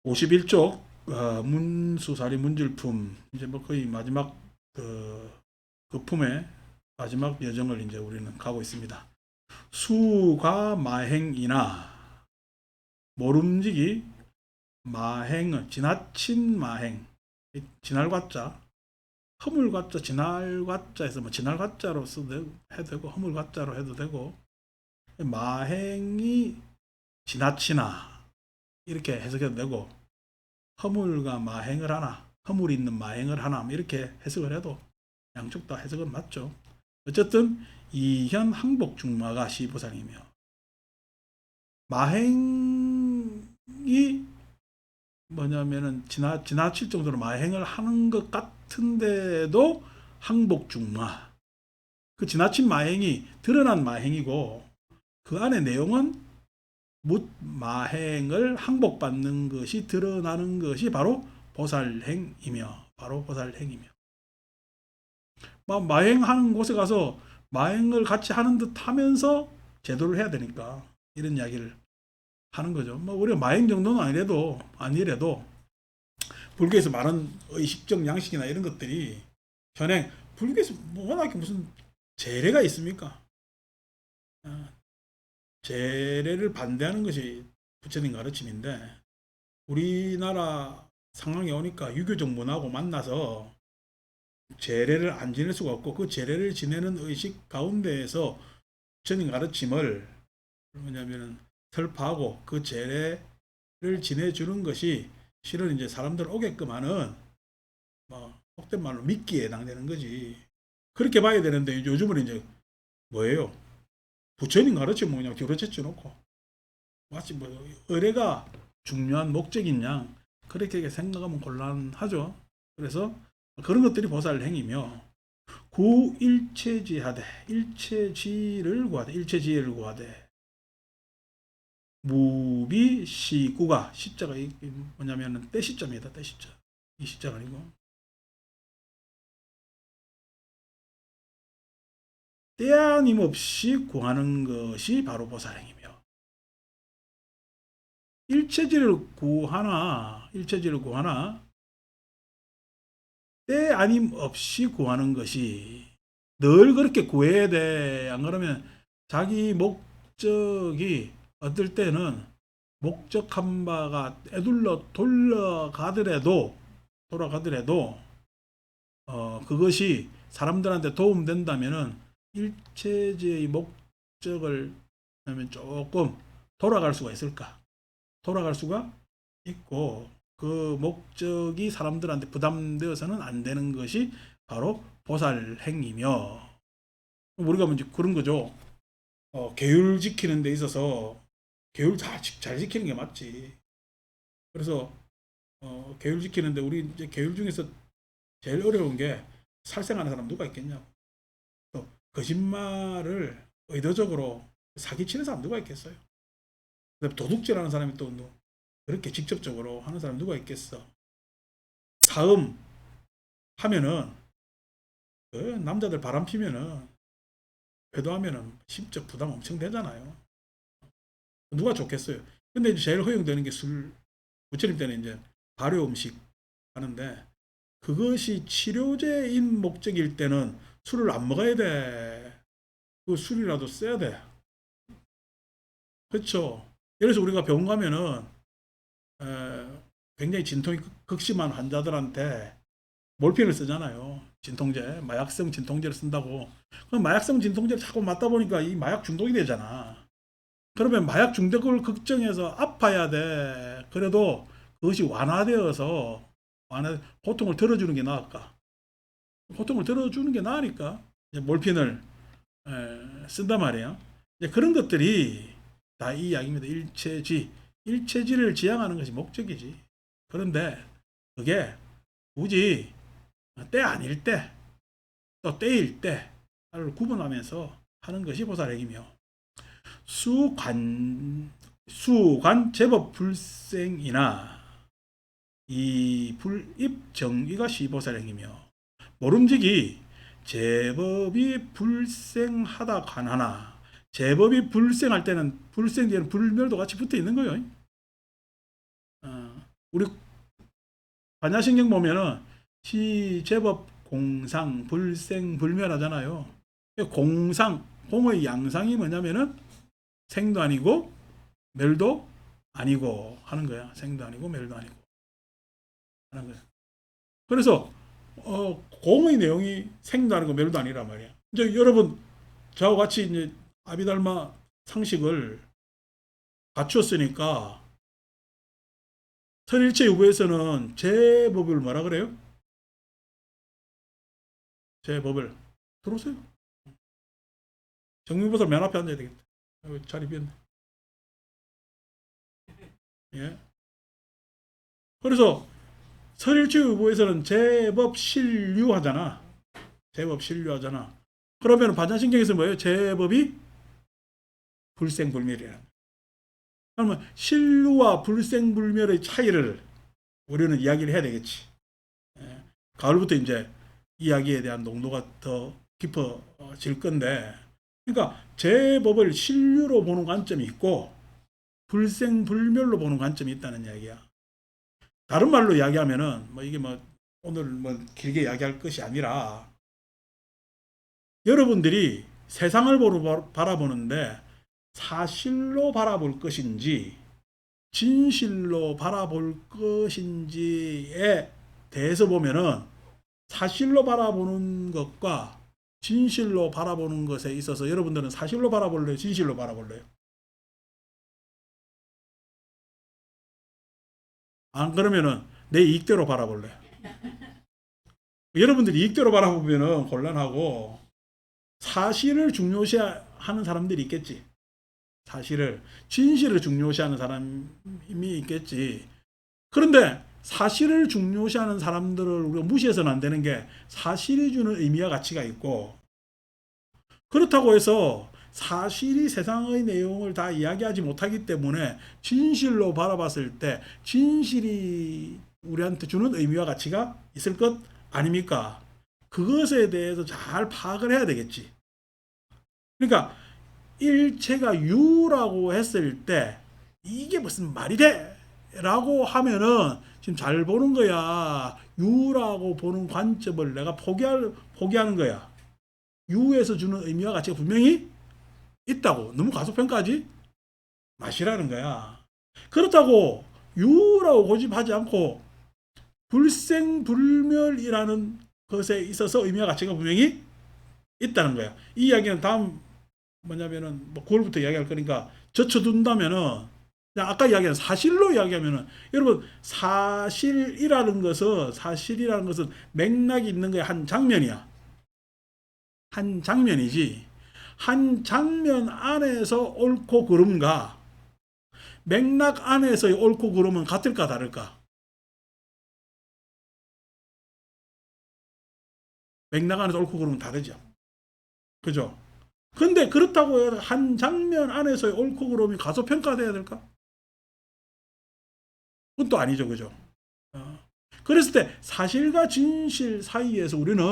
51쪽 문수사리 문질품 이제 뭐 거의 마지막 그 품의 마지막 여정을 이제 우리는 가고 있습니다. 수과 마행이나 모름지기 마행은 지나친 마행, 지날과자, 허물과자, 지날과자에서 뭐 지날과자로 해도 되고 허물과자로 해도 되고 마행이 지나치나 이렇게 해석해도 되고 허물과 마행을 하나, 허물 있는 마행을 하나 이렇게 해석을 해도 양쪽 다 해석은 맞죠. 어쨌든 이현 항복중마가 시보살이며 마행이 뭐냐면은 지나칠 정도로 마행을 하는 것 같은데도 항복중마 그 지나친 마행이 드러난 마행이고 그 안에 내용은 마행을 항복받는 것이 드러나는 것이 바로 보살행이며 마행하는 곳에 가서 마행을 같이 하는 듯 하면서 제도를 해야 되니까 이런 이야기를 하는 거죠. 뭐 우리가 마행 정도는 아니래도 불교에서 말하는 의식적 양식이나 이런 것들이 현행 불교에서 뭐 워낙에 무슨 제례가 있습니까? 제례를 반대하는 것이 부처님 가르침인데 우리나라 상황이 오니까 유교적 문화하고 만나서 제례를 안 지낼 수가 없고 그 제례를 지내는 의식 가운데에서 부처님 가르침을 뭐냐면은 설파하고 그 제례를 지내주는 것이 실은 이제 사람들 오게끔 하는 뭐 속된 말로 믿기에 해당되는 거지. 그렇게 봐야 되는데 요즘은 이제 뭐예요? 부처님 가르침 뭐냐 교로체쳐 놓고 마치 뭐 의례가 중요한 목적인 양 그렇게 생각하면 곤란하죠. 그래서 그런 것들이 보살 행위며 구일체지하되 일체지를 구하되 무비시구가 시자가 뭐냐면은 떼시자입니다. 떼시자 이 시자가 아니고 때아님 없이 구하는 것이 바로 보살행이며 일체지를 구하나 때 아님 없이 구하는 것이 늘 그렇게 구해야 돼. 안 그러면 자기 목적이 어떨 때는 목적한 바가 애둘러 돌아가더라도 그것이 사람들한테 도움된다면은 일체지의 목적을 하면 조금 돌아갈 수가 있을까? 돌아갈 수가 있고 그 목적이 사람들한테 부담되어서는 안 되는 것이 바로 보살행위며 우리가 먼저 그런 거죠. 계율 지키는 데 있어서 계율 잘 지키는 게 맞지. 그래서 계율 지키는데 우리 이제 계율 중에서 제일 어려운 게 살생하는 사람 누가 있겠냐고. 또 거짓말을 의도적으로 사기치는 사람 누가 있겠어요. 도둑질하는 사람이 또 그렇게 직접적으로 하는 사람 누가 있겠어. 사음 하면은 그 남자들 바람 피면은 배도하면은 심적 부담 엄청 되잖아요. 누가 좋겠어요. 근데 이제 제일 허용되는 게 부처님 때는 이제 발효 음식 하는데 그것이 치료제인 목적일 때는 술을 안 먹어야 돼. 그 술이라도 써야 돼. 그렇죠. 예를 들어서 우리가 병원 가면은 굉장히 진통이 극심한 환자들한테 몰핀을 쓰잖아요. 진통제, 마약성 진통제를 쓴다고. 그럼 마약성 진통제를 자꾸 맞다 보니까 이 마약 중독이 되잖아. 그러면 마약 중독을 걱정해서 아파야 돼. 그래도 그것이 고통을 덜어주는 게 나을까? 고통을 덜어주는 게 나으니까 몰핀을 쓴단 말이에요. 그런 것들이 다 이 이야기입니다. 일체지를 지향하는 것이 목적이지. 그런데 그게 굳이 때 아닐 때, 또 때일 때를 구분하면서 하는 것이 보살행이며 수관 제법 불생이나 이 불입 정의가 시보살행이며 모름지기 제법이 불생하다 관하나 제법이 불생할 때는 불생 뒤에는 불멸도 같이 붙어 있는 거예요. 우리 반야신경 보면은 시, 제법, 공상, 불생, 불멸하잖아요. 공상, 공의 양상이 뭐냐면은 생도 아니고 멸도 아니고 하는 거야. 생도 아니고 멸도 아니고 하는 거야. 그래서 공의 내용이 생도 아니고 멸도 아니란 말이야. 이제 여러분 저와 같이 이제 아비달마 상식을 갖추었으니까 선일체 유부에서는 제법을 뭐라 그래요? 제법을 들어오세요. 정민보살 맨 앞에 앉아야 되겠다. 자리 비었네. 예. 그래서 선일체 유부에서는 제법 신류하잖아. 제법 신류하잖아. 그러면 반야신경에서 뭐예요? 제법이 불생불멸이야. 그러면 신류와 불생불멸의 차이를 우리는 이야기를 해야 되겠지. 예. 가을부터 이제 이야기에 대한 농도가 더 깊어질 건데, 그러니까 제법을 신류로 보는 관점이 있고 불생불멸로 보는 관점이 있다는 이야기야. 다른 말로 이야기하면은 뭐 이게 뭐 오늘 뭐 길게 이야기할 것이 아니라 여러분들이 세상을 바라보는데 사실로 바라볼 것인지 진실로 바라볼 것인지에 대해서 보면은 사실로 바라보는 것과 진실로 바라보는 것에 있어서 여러분들은 사실로 바라볼래요? 진실로 바라볼래요? 안 그러면은 내 이익대로 바라볼래요? 여러분들이 이익대로 바라보면은 곤란하고 사실을 중요시하는 사람들이 있겠지. 사실을, 진실을 중요시하는 사람이 있겠지. 그런데 사실을 중요시하는 사람들을 우리가 무시해서는 안 되는 게 사실이 주는 의미와 가치가 있고, 그렇다고 해서 사실이 세상의 내용을 다 이야기하지 못하기 때문에 진실로 바라봤을 때 진실이 우리한테 주는 의미와 가치가 있을 것 아닙니까? 그것에 대해서 잘 파악을 해야 되겠지. 그러니까 일체가 유라고 했을 때 이게 무슨 말이 돼? 라고 하면은 지금 잘 보는 거야. 유라고 보는 관점을 내가 포기하는 거야. 유에서 주는 의미와 가치가 분명히 있다고. 너무 가소평가하지 마시라는 거야. 그렇다고 유라고 고집하지 않고 불생불멸이라는 것에 있어서 의미와 가치가 분명히 있다는 거야. 이 이야기는 다음 뭐냐면은 뭐 9월부터 이야기할 거니까 젖혀둔다면은 그냥 아까 이야기한 사실로 이야기하면은 여러분 사실이라는 것은 맥락이 있는 거야. 한 장면이야. 한 장면이지. 한 장면 안에서 옳고 그름과 맥락 안에서의 옳고 그름은 같을까 다를까? 맥락 안에서 옳고 그름은 다르죠. 그죠? 근데 그렇다고 해서 한 장면 안에서의 옳고 그름이 가소평가돼야 될까? 그건 또 아니죠. 그죠? 그랬을 때 사실과 진실 사이에서 우리는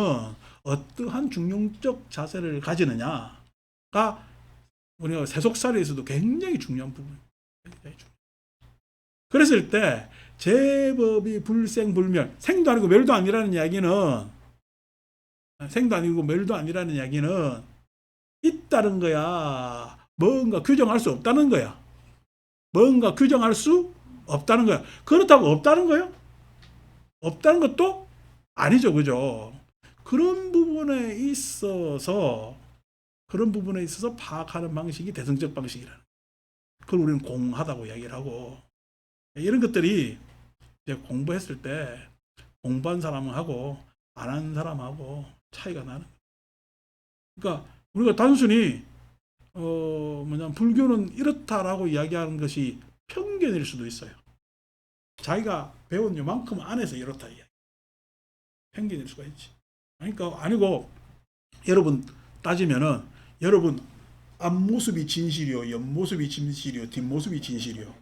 어떠한 중용적 자세를 가지느냐가 우리가 세속살이에서도 굉장히 중요한 부분입니다. 그랬을 때 제법이 불생불멸, 생도 아니고 멸도 아니라는 이야기는 생도 아니고 멸도 아니라는 이야기는 있다는 거야. 뭔가 규정할 수 없다는 거야. 뭔가 규정할 수 없다는 거야. 그렇다고 없다는 거예요? 없다는 것도 아니죠. 그죠? 그런 부분에 있어서 파악하는 방식이 대승적 방식이라는. 그걸 우리는 공하다고 이야기를 하고, 이런 것들이 이제 공부했을 때 공부한 사람하고 안 한 사람하고 차이가 나는. 그러니까 우리가 단순히 불교는 이렇다라고 이야기하는 것이 편견일 수도 있어요. 자기가 배운 요만큼 안에서 이렇다 이야기. 편견일 수가 있지. 그러니까 아니고 여러분 따지면은 여러분 앞모습이 진실이요, 옆모습이 진실이요, 뒷모습이 진실이요.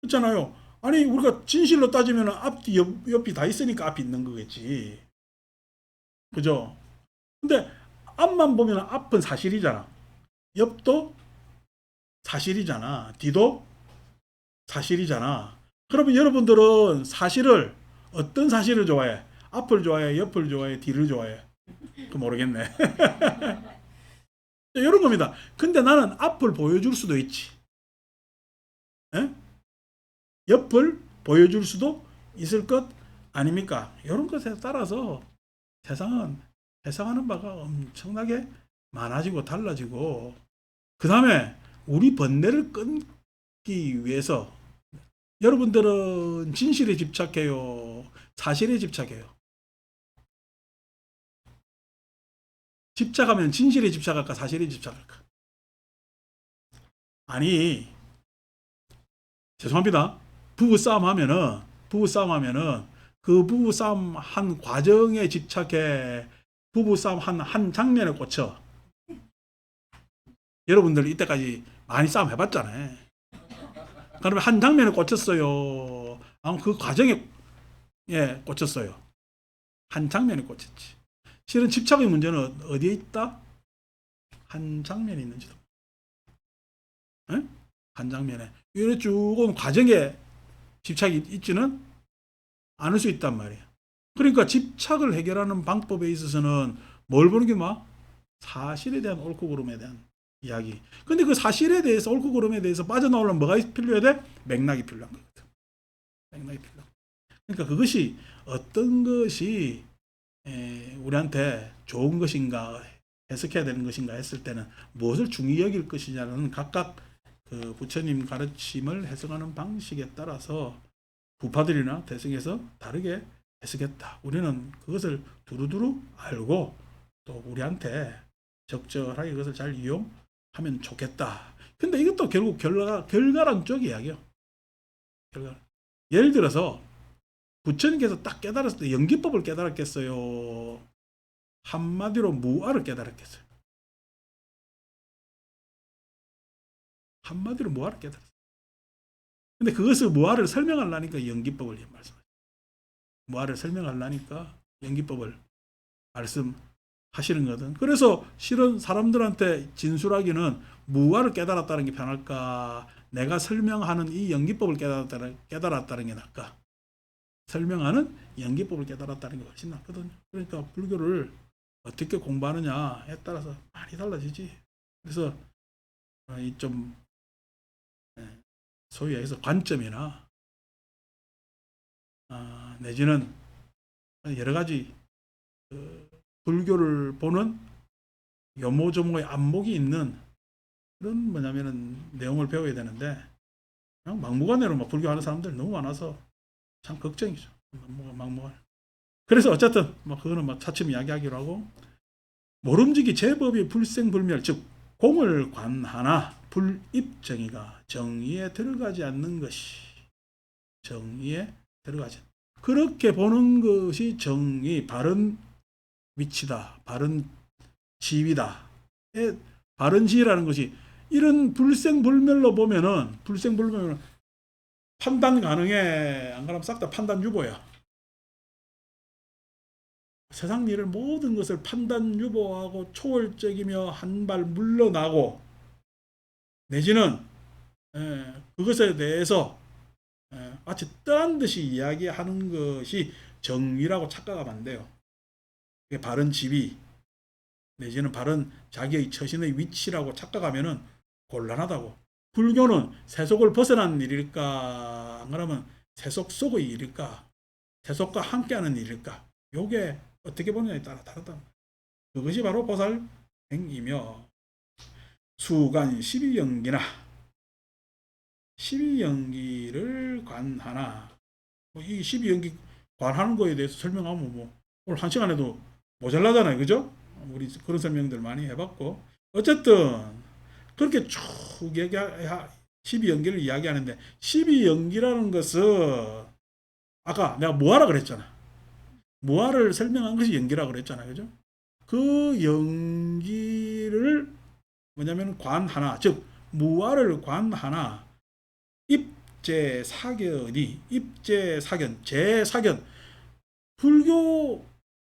그렇잖아요. 아니 우리가 진실로 따지면 앞뒤 옆이 다 있으니까 앞이 있는 거겠지. 그죠? 근데 앞만 보면 앞은 사실이잖아. 옆도 사실이잖아. 뒤도 사실이잖아. 그러면 여러분들은 사실을 어떤 사실을 좋아해? 앞을 좋아해? 옆을 좋아해? 뒤를 좋아해? 그 모르겠네. 이런 겁니다. 근데 나는 앞을 보여줄 수도 있지. 에? 옆을 보여줄 수도 있을 것 아닙니까? 이런 것에 따라서 세상은 해석하는 바가 엄청나게 많아지고 달라지고, 그 다음에 우리 번뇌를 끊기 위해서 여러분들은 진실에 집착해요? 사실에 집착해요? 집착하면 진실에 집착할까? 사실에 집착할까? 아니, 죄송합니다. 부부싸움 하면은 그 부부싸움 한 과정에 집착해? 부부싸움 한 장면에 꽂혀? 여러분들 이때까지 많이 싸움 해봤잖아요. 그러면 한 장면에 꽂혔어요? 아니면 그 과정에 꽂혔어요? 한 장면에 꽂혔지. 실은 집착의 문제는 어디에 있다? 한 장면에 있는지도. 에? 한 장면에. 이래 쭉 과정에 집착이 있지는 않을 수 있단 말이에요. 그러니까 집착을 해결하는 방법에 있어서는 뭘 보는 게 막? 사실에 대한 옳고 그름에 대한 이야기. 근데 그 사실에 대해서, 옳고 그름에 대해서 빠져나오려면 뭐가 필요해야 돼? 맥락이 필요한 거거든. 맥락이 필요. 그러니까 그것이 어떤 것이 우리한테 좋은 것인가, 해석해야 되는 것인가 했을 때는 무엇을 중히 여길 것이냐는 각각 그 부처님 가르침을 해석하는 방식에 따라서 부파들이나 대승에서 다르게 해석했다. 우리는 그것을 두루두루 알고 또 우리한테 적절하게 그것을 잘 이용하면 좋겠다. 근데 이것도 결국 결과론 쪽 이야기요. 예를 들어서 부처님께서 딱 깨달았을 때 연기법을 깨달았겠어요? 한마디로 무아를 깨달았겠어요? 한마디로 무아를 깨달았어요. 근데 그것을 무아를 설명하려니까 연기법을 말씀하시죠. 무아를 설명하려니까 연기법을 말씀하시는 거든. 그래서 실은 사람들한테 진술하기는 무아를 깨달았다는 게 편할까? 내가 설명하는 이 연기법을 깨달았다는 게 나을까? 설명하는 연기법을 깨달았다는 게 훨씬 낫거든요. 그러니까 불교를 어떻게 공부하느냐에 따라서 많이 달라지지. 그래서 이좀 소위 해서 관점이나 내지는 여러 가지 불교를 보는 요모조모의 안목이 있는 그런 뭐냐면은 내용을 배워야 되는데 그냥 막무가내로 막 불교하는 사람들 너무 많아서 참 걱정이죠. 막무가내. 그래서 어쨌든 뭐 그거는 뭐 차츰 이야기하기로 하고, 모름지기 제법이 불생불멸, 즉 공을 관하나 불입정의가 정의에 들어가지 않는 것이 정의에 들어가지 않는, 그렇게 보는 것이 정의, 바른 위치다, 바른 지위다. 바른 지위라는 것이 이런 불생불멸로 보면은 불생불멸은 판단 가능해. 안 그러면 싹 다 판단 유보야. 세상 일을 모든 것을 판단 유보하고 초월적이며 한 발 물러나고, 내지는 그것에 대해서 마치 떠난 듯이 이야기하는 것이 정의라고 착각하면 안 돼요. 그게 바른 지위 내지는 바른 자기의 처신의 위치라고 착각하면은 곤란하다고. 불교는 세속을 벗어난 일일까? 안 그러면 세속 속의 일일까? 세속과 함께하는 일일까? 요게 어떻게 보느냐에 따라 다르다. 그것이 바로 보살행이며, 수간 12연기나 12연기를 관하나, 이 12연기 관하는 거에 대해서 설명하면 뭐 오늘 한 시간에도 모자라잖아요. 그죠? 우리 그런 설명들 많이 해봤고, 어쨌든 그렇게 쭉 12연기를 이야기하는데, 12연기라는 것은 아까 내가 무아라 그랬잖아. 무아를 설명한 것이 연기라고 그랬잖아. 그죠? 그 연기를 뭐냐면 관하나, 즉 무아를 관하나 입제사견이, 입제사견, 제사견, 불교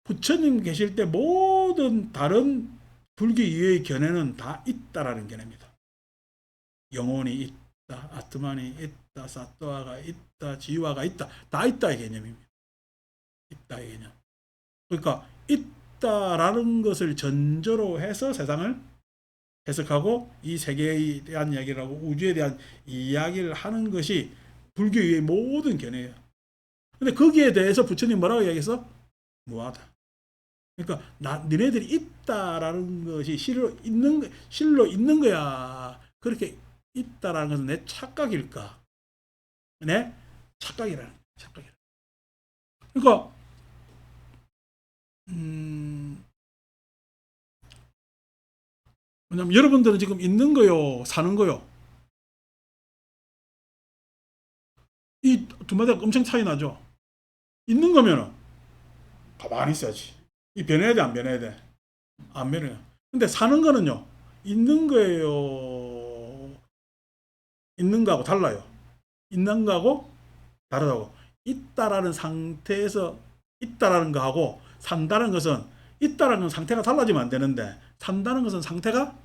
부처님 계실 때 모든 다른 불교 이외의 견해는 다 있다라는 견해입니다. 영혼이 있다. 아트만이 있다. 사또아가 있다. 지와가 있다. 다 있다의 개념입니다. 있다의 개념. 그러니까 있다라는 것을 전제로 해서 세상을 해석하고 이 세계에 대한 이야기를 하고 우주에 대한 이야기를 하는 것이 불교의 모든 견해예요. 근데 거기에 대해서 부처님 뭐라고 이야기했어? 무하다. 그러니까 니네들이 있다라는 것이 실로 있는 거야. 그렇게 있다라는 것은 내 착각일까? 내 착각이라는 착각이라. 그러니까 왜냐면 여러분들은 지금 있는 거요, 사는 거요. 이 두 마디가 엄청 차이 나죠. 있는 거면은 가만히 있어야지. 이 변해야 돼, 안 변해야 돼? 안 변해요. 근데 사는 거는요, 있는 거예요. 있는 거하고 달라요. 있는 거하고 다르다고. 있다라는 상태에서 있다라는 거하고 산다는 것은 있다라는 건 상태가 달라지면 안 되는데 산다는 것은 상태가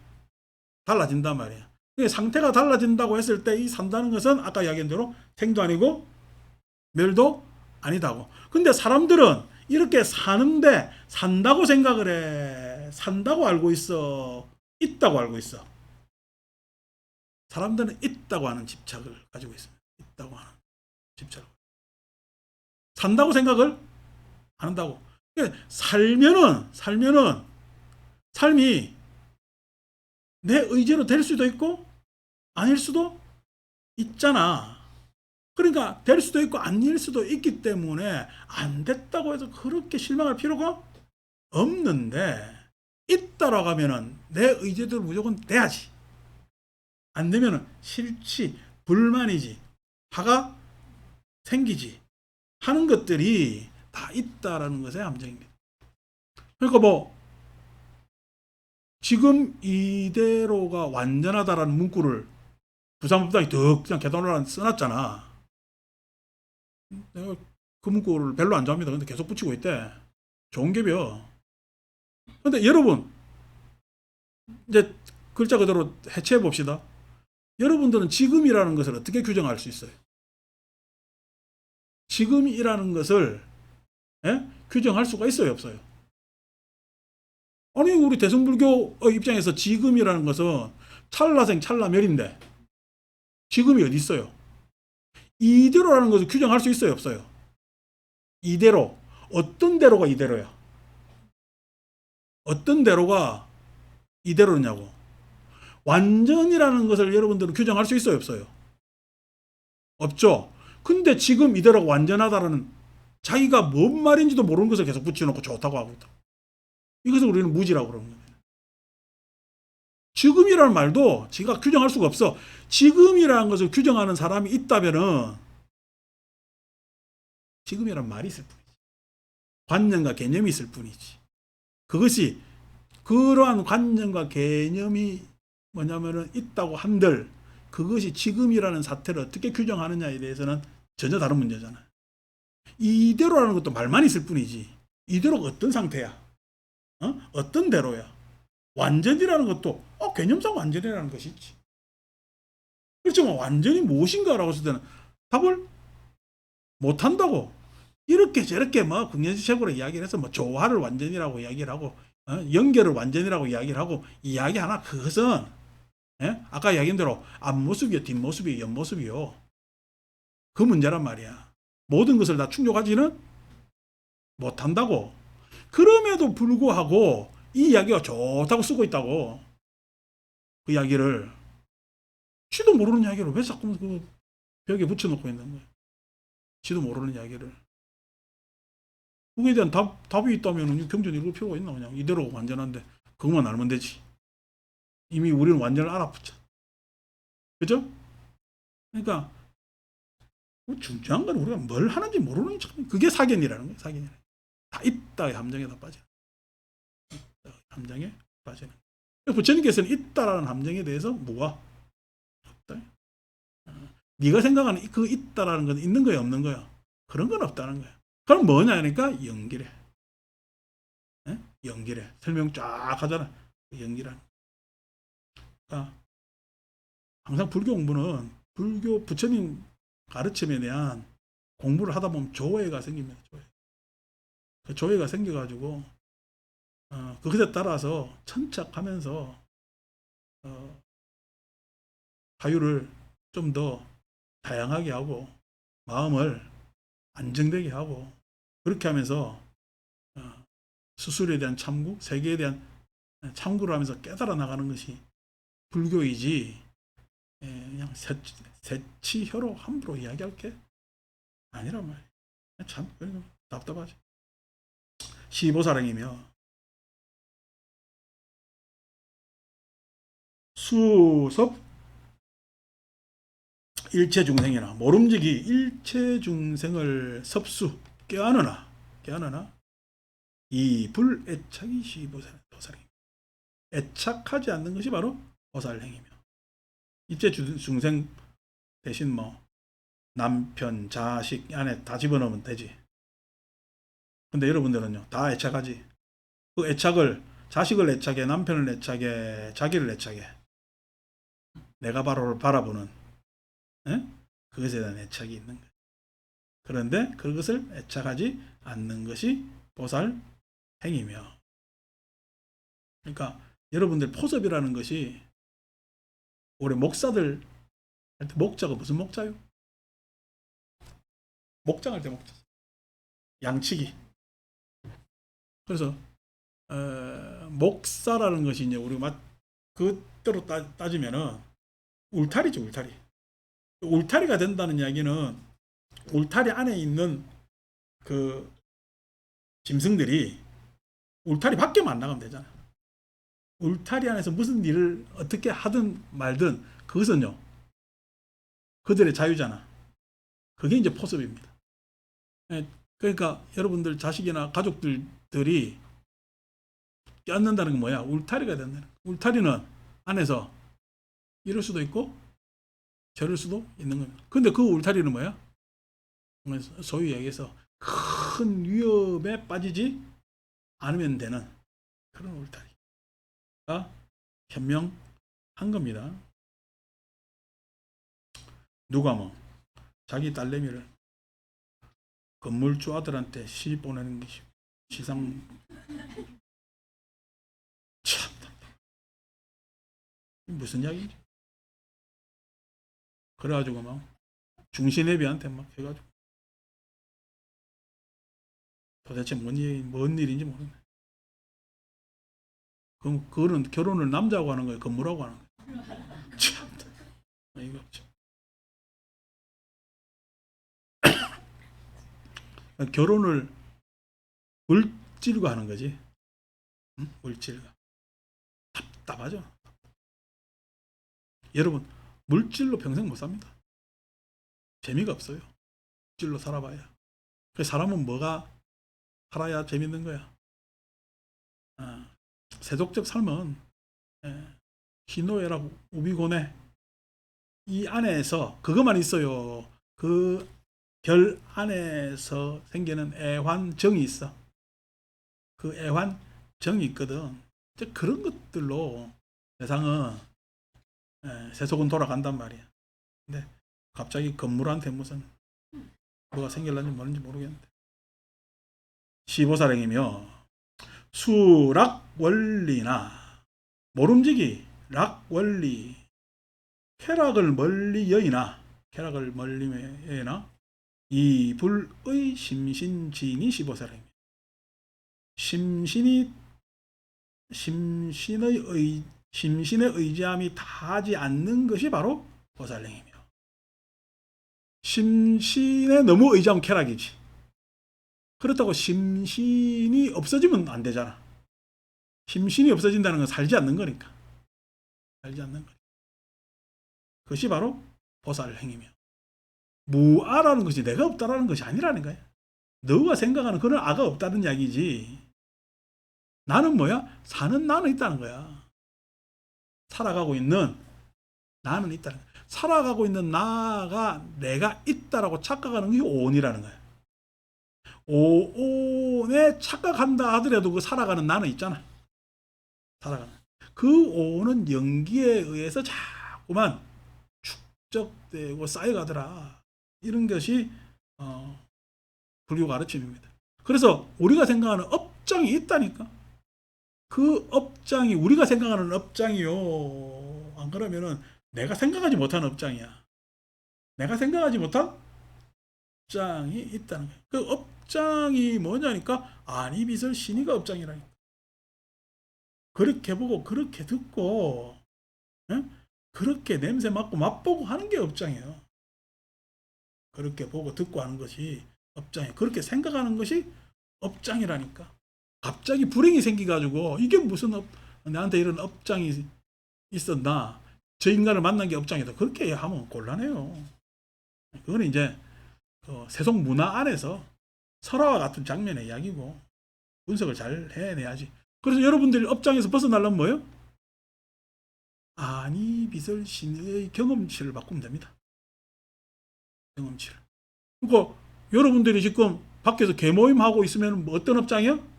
달라진단 말이에요. 상태가 달라진다고 했을 때 이 산다는 것은 아까 이야기한 대로 생도 아니고 멸도 아니다고. 근데 사람들은 이렇게 사는데 산다고 생각을 해. 산다고 알고 있어. 있다고 알고 있어. 사람들은 있다고 하는 집착을 가지고 있습니다. 있다고 하는 집착을. 산다고 생각을 안 한다고. 살면은 삶이 내 의지로 될 수도 있고 아닐 수도 있잖아. 그러니까 될 수도 있고 아닐 수도 있기 때문에 안 됐다고 해서 그렇게 실망할 필요가 없는데 있다라고 하면은 내 의지대로 무조건 돼야지. 안 되면은 싫지, 불만이지, 화가 생기지 하는 것들이 다 있다라는 것의 함정입니다. 그러니까 뭐 지금 이대로가 완전하다라는 문구를 부산법당이 더 그냥 개단으로 써놨잖아. 내가 그 문구를 별로 안 좋아합니다. 근데 계속 붙이고 있대. 좋은 갭이요. 근데 여러분, 이제 글자 그대로 해체해 봅시다. 여러분들은 지금이라는 것을 어떻게 규정할 수 있어요? 지금이라는 것을 규정할 수가 있어요, 없어요? 아니, 우리 대승불교 입장에서 지금이라는 것은 찰나생 찰나멸인데 지금이 어디 있어요? 이대로라는 것을 규정할 수 있어요, 없어요? 이대로. 어떤 대로가 이대로야? 어떤 대로가 이대로냐고. 완전이라는 것을 여러분들은 규정할 수 있어요, 없어요? 없죠. 근데 지금 이대로가 완전하다라는 자기가 뭔 말인지도 모르는 것을 계속 붙여놓고 좋다고 하고 있다. 이것을 우리는 무지라고 그러는 거예요. 지금이라는 말도 지가 규정할 수가 없어. 지금이라는 것을 규정하는 사람이 있다면은 지금이라는 말이 있을 뿐이지. 관념과 개념이 있을 뿐이지. 그것이 그러한 관념과 개념이 뭐냐면은 있다고 한들 그것이 지금이라는 사태를 어떻게 규정하느냐에 대해서는 전혀 다른 문제잖아요. 이대로라는 것도 말만 있을 뿐이지. 이대로가 어떤 상태야? 어떤 대로야? 완전이라는 것도 개념상 완전이라는 것이 있지. 그렇지만 완전히 무엇인가라고 했을 때는 답을 못한다고. 이렇게 저렇게 뭐 국년지책으로 이야기를 해서 뭐 조화를 완전이라고 이야기를 하고 연결을 완전이라고 이야기를 하고 이야기하나 그것은 아까 이야기한 대로 앞모습이요 뒷모습이요 옆모습이요 그 문제란 말이야. 모든 것을 다 충족하지는 못한다고. 그럼에도 불구하고 이 이야기가 좋다고 쓰고 있다고. 그 이야기를 지도 모르는 이야기를 왜 자꾸 그 벽에 붙여놓고 있는 거야. 지도 모르는 이야기를. 그거에 대한 답이 있다면 경전 읽을 필요가 있나. 그냥 이대로 완전한데 그것만 알면 되지. 이미 우리는 완전을 알아붙자. 그죠? 그러니까 중요한 건 우리가 뭘 하는지 모르는 게 참 그게 사견이라는 거예요. 사견이라는 다 있다의 함정에 다 빠져. 있다의 함정에 빠지는. 부처님께서는 있다라는 함정에 대해서 뭐가 없다. 네가 생각하는 그 있다라는 건 있는 거야 없는 거야? 그런 건 없다는 거야. 그럼 뭐냐 하니까 연기래. 연기래. 설명 쫙 하잖아. 연기란. 그러니까 항상 불교 공부는 불교 부처님 가르침에 대한 공부를 하다 보면 조회가 생깁니다. 조회. 그 조회가 생겨가지고 그것에 따라서 천착하면서 화유를 좀 더 다양하게 하고 마음을 안정되게 하고 그렇게 하면서 스스로에 대한 참고 세계에 대한 참고를 하면서 깨달아 나가는 것이 불교이지 그냥 새치혀로 함부로 이야기할 게 아니란 말이에요. 참 답답하지. 시보사령이며 수섭 일체중생이나 모름지기 일체중생을 섭수 깨안으나 이 불애착이 시보사령입니다. 애착하지 않는 것이 바로 보살행이며 일체중생 대신 뭐 남편, 자식, 아내 다 집어넣으면 되지. 근데 여러분들은요 다 애착하지. 그 애착을 자식을 애착해, 남편을 애착해, 자기를 애착해. 내가 바로 바라보는 그것에 대한 애착이 있는 거예요. 그런데 그것을 애착하지 않는 것이 보살 행위며. 그러니까 여러분들 포섭이라는 것이 우리 목사들 할 때 목자가 무슨 목자요? 목장할 때 목자. 양치기. 그래서 목사라는 것이 이제 우리가 그대로 따지면은 울타리죠, 울타리. 울타리가 된다는 이야기는 울타리 안에 있는 그 짐승들이 울타리 밖에만 안 나가면 되잖아. 울타리 안에서 무슨 일을 어떻게 하든 말든 그것은요 그들의 자유잖아. 그게 이제 포섭입니다. 그러니까 여러분들 자식이나 가족들이 껴안는다는 건 뭐야? 울타리가 된다는 거야. 울타리는 안에서 이럴 수도 있고 저럴 수도 있는 겁니다. 근데 그 울타리는 뭐야? 소위 얘기해서 큰 위험에 빠지지 않으면 되는 그런 울타리가 현명한 겁니다. 누가 뭐 자기 딸내미를 건물주 아들한테 시집 보내는 것이 시상 참 무슨 이야기인지. 그래가지고 막 중신애비한테 막 해가지고 도대체 뭔 일인지 모르겠네. 그럼 그거는 결혼을 남자하고 하는 거예요? 건물하고 하는 거예요? 참 이거 없죠. 결혼을 물질과 하는 거지. 응? 물질과. 답답하죠. 여러분 물질로 평생 못 삽니다. 재미가 없어요. 물질로 살아봐야. 사람은 뭐가 살아야 재밌는 거야. 세속적 삶은 희노애락 우비고뇌 이 안에서 그것만 있어요. 그 결 안에서 생기는 애환정이 있어. 그 애환정이 있거든. 그런 것들로 세상은 세속은 돌아간단 말이야. 근데 갑자기 건물한테 무슨 뭐가 생길는지 모르는지 모르겠는데. 시보사령이며 수락원리나 모름지기 락원리 쾌락을 멀리 여이나 이 불의 심신지인이 시보사령입니다. 심신의 의지함이 다하지 않는 것이 바로 보살행이며 심신에 너무 의지하면 쾌락이지. 그렇다고 심신이 없어지면 안 되잖아. 심신이 없어진다는 건 살지 않는 거니까. 살지 않는 거니까. 그것이 바로 보살행이며 무아라는 것이 내가 없다라는 것이 아니라는 거야. 너가 생각하는 그런 아가 없다는 이야기지. 나는 뭐야? 사는 나는 있다는 거야. 살아가고 있는 나는 있다는 거야. 살아가고 있는 나가 내가 있다라고 착각하는 게 오온이라는 거야. 오온에 착각한다 하더라도 그 살아가는 나는 있잖아. 살아가는. 그 오온은 연기에 의해서 자꾸만 축적되고 쌓여가더라. 이런 것이 불교 가르침입니다. 그래서 우리가 생각하는 업장이 있다니까. 그 업장이 우리가 생각하는 업장이요. 안 그러면은 내가 생각하지 못한 업장이야. 내가 생각하지 못한 업장이 있다는 거예요. 그 업장이 뭐냐니까 아니비설 신의가 업장이라니까. 그렇게 보고 그렇게 듣고 예? 그렇게 냄새 맡고 맛보고 하는 게 업장이에요. 그렇게 보고 듣고 하는 것이 업장이에요. 그렇게 생각하는 것이 업장이라니까. 갑자기 불행이 생기가지고 이게 무슨 나한테 이런 업장이 있었나? 저 인간을 만난 게 업장이다. 그렇게 하면 곤란해요. 그거는 이제 세속 문화 안에서 설화와 같은 장면의 이야기고 분석을 잘 해내야지. 그래서 여러분들이 업장에서 벗어나려면 뭐예요? 아니 비설 신의 경험치를 바꾸면 됩니다. 경험치를. 그러니까 여러분들이 지금 밖에서 개모임 하고 있으면 뭐 어떤 업장이요?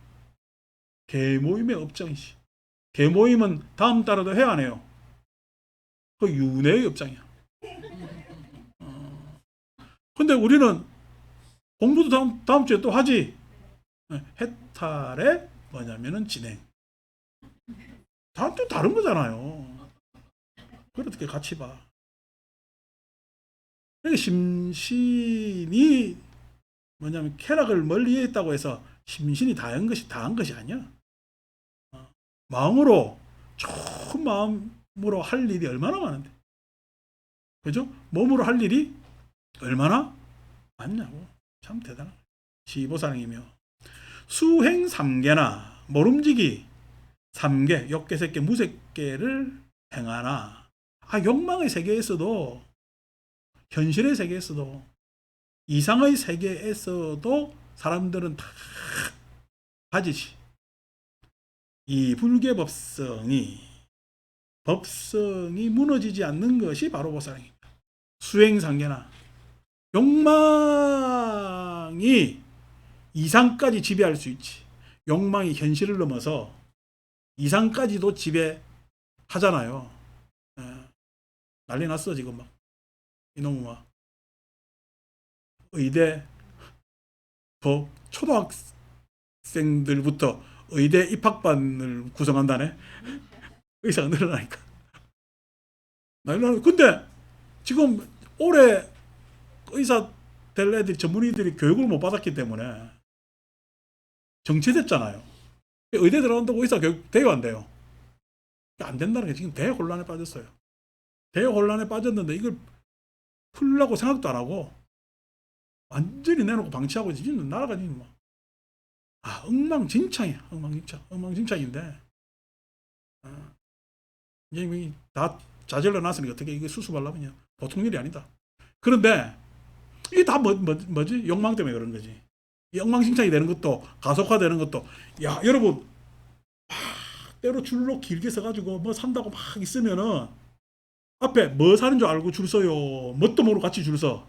개모임의 업장이지. 개모임은 다음 달에도 해야 안 해요? 그 윤회의 업장이야. 근데 우리는 공부도 다음 주에 또 하지. 해탈의 뭐냐면은 진행. 다음 주 다른 거잖아요. 그렇게 같이 봐. 그러니까 심신이 뭐냐면 쾌락을 멀리에 있다고 해서 심신이 다한 것이 아니야. 마음으로 좋은 마음으로 할 일이 얼마나 많은데. 그죠? 몸으로 할 일이 얼마나 많냐고. 참 대단한 시보살이며 수행 삼계나 모름지기 삼계, 욕계, 색계, 무색계를 행하나. 욕망의 세계에서도 현실의 세계에서도 이상의 세계에서도 사람들은 다 가지지. 이 불계 법성이 무너지지 않는 것이 바로 보살입니다. 수행상계나 욕망이 이상까지 지배할 수 있지. 욕망이 현실을 넘어서 이상까지도 지배하잖아요. 난리 났어 지금 막 이놈은 막 의대 초등학생들부터 의대 입학반을 구성한다네. 의사가 늘어나니까. 근데 지금 올해 의사 될 애들이 전문의들이 교육을 못 받았기 때문에 정체됐잖아요. 의대 들어간다고 의사 교육 돼요, 안 돼요? 안 된다는 게 지금 대혼란에 빠졌어요. 대혼란에 빠졌는데 이걸 풀려고 생각도 안 하고 완전히 내놓고 방치하고 지금 나라가 지금 뭐 엉망진창이야. 엉망진창인데 이제 다 자질러 놨으니까 어떻게 이게 수습하려면요 보통 일이 아니다. 그런데 이게 다 뭐지? 욕망 때문에 그런 거지. 엉망진창이 되는 것도 가속화되는 것도 여러분 때로 줄로 길게 서가지고 뭐 산다고 막 있으면은 앞에 뭐 사는 줄 알고 줄 서요. 뭣도 모르고 같이 줄 서.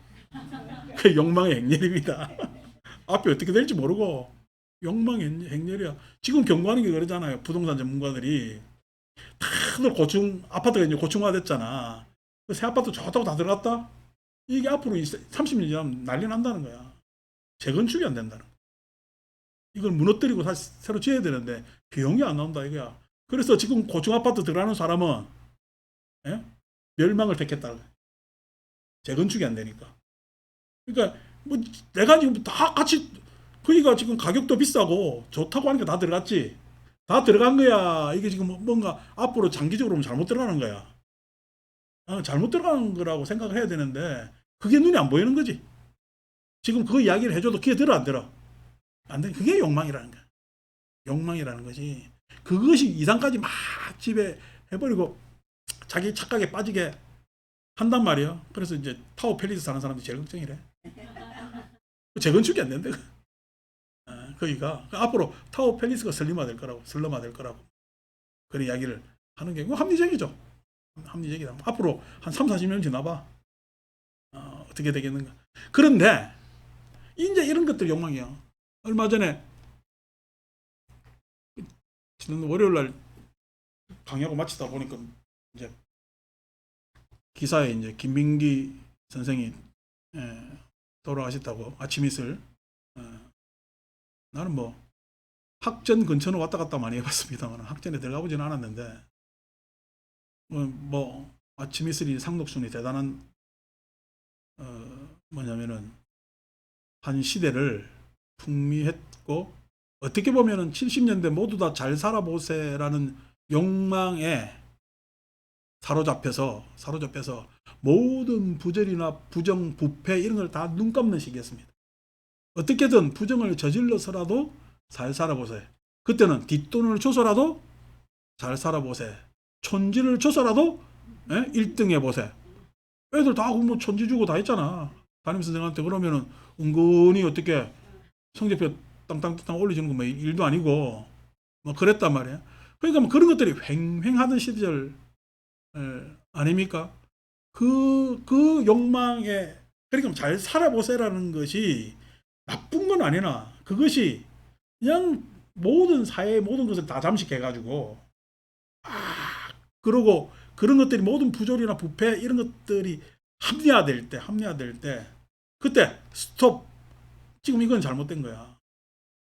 그 욕망의 행렬입니다. 앞에 어떻게 될지 모르고 욕망의 행렬이야. 지금 경고하는 게 그러잖아요. 부동산 전문가들이 다들 아파트가 이제 고층화됐잖아. 새 아파트 좋다고 다 들어갔다? 이게 앞으로 30년 지나면 난리 난다는 거야. 재건축이 안 된다는 거야. 이걸 무너뜨리고 다시 새로 지어야 되는데 비용이 안 나온다 이거야. 그래서 지금 고층 아파트 들어가는 사람은 멸망을 택했다. 재건축이 안 되니까. 그러니까 뭐 내가 지금 다 같이 그러니까 지금 가격도 비싸고 좋다고 하니까 다 들어갔지. 다 들어간 거야. 이게 지금 뭔가 앞으로 장기적으로 잘못 들어가는 거야. 잘못 들어가는 거라고 생각을 해야 되는데 그게 눈에 안 보이는 거지. 지금 그 이야기를 해줘도 귀에 들어 안 들어? 안 돼. 그게 욕망이라는 거야. 욕망이라는 거지. 그것이 이상까지 막 지배해버리고 자기 착각에 빠지게 한단 말이야. 그래서 이제 타워 팰리스 사는 사람들이 제일 걱정이래. 재건축이 안 된대. 거기가 앞으로 타워 팰리스가 슬럼화될 거라고 그런 이야기를 하는 게 합리적이죠. 합리적이다. 앞으로 한 3, 40년 지나봐. 어떻게 되겠는가. 그런데 이제 이런 것들 욕망이야. 얼마 전에 지난 월요일 날 강의하고 마치다 보니까 이제 기사에 이제 김민기 선생이 돌아가셨다고 아침 이슬. 나는 뭐 학전 근처는 왔다 갔다 많이 해봤습니다만 학전에 들어가 보지는 않았는데 뭐 아침 이슬이 상록순이 대단한 뭐냐면은 한 시대를 풍미했고 어떻게 보면은 70년대 모두 다 잘 살아보세라는 욕망에 사로잡혀서 모든 부절이나 부정, 부패 이런 걸 다 눈 감는 시기였습니다. 어떻게든 부정을 저질러서라도 잘 살아보세. 그때는 뒷돈을 줘서라도 잘 살아보세. 촌지를 줘서라도 1등 해보세. 애들 다 뭐 촌지 주고 다 했잖아. 담임선생한테. 그러면은 은근히 어떻게 성적표 땅땅땅 올려주는 거 뭐 일도 아니고 뭐 그랬단 말이야. 그러니까 뭐 그런 것들이 횡행하던 시절 아닙니까? 그 욕망에, 그러니까 잘 살아보세라는 것이 나쁜 건 아니나 그것이 그냥 모든 사회의 모든 것을 다 잠식해가지고 그러고 그런 것들이 모든 부조리나 부패 이런 것들이 합리화될 때 그때 스톱, 지금 이건 잘못된 거야.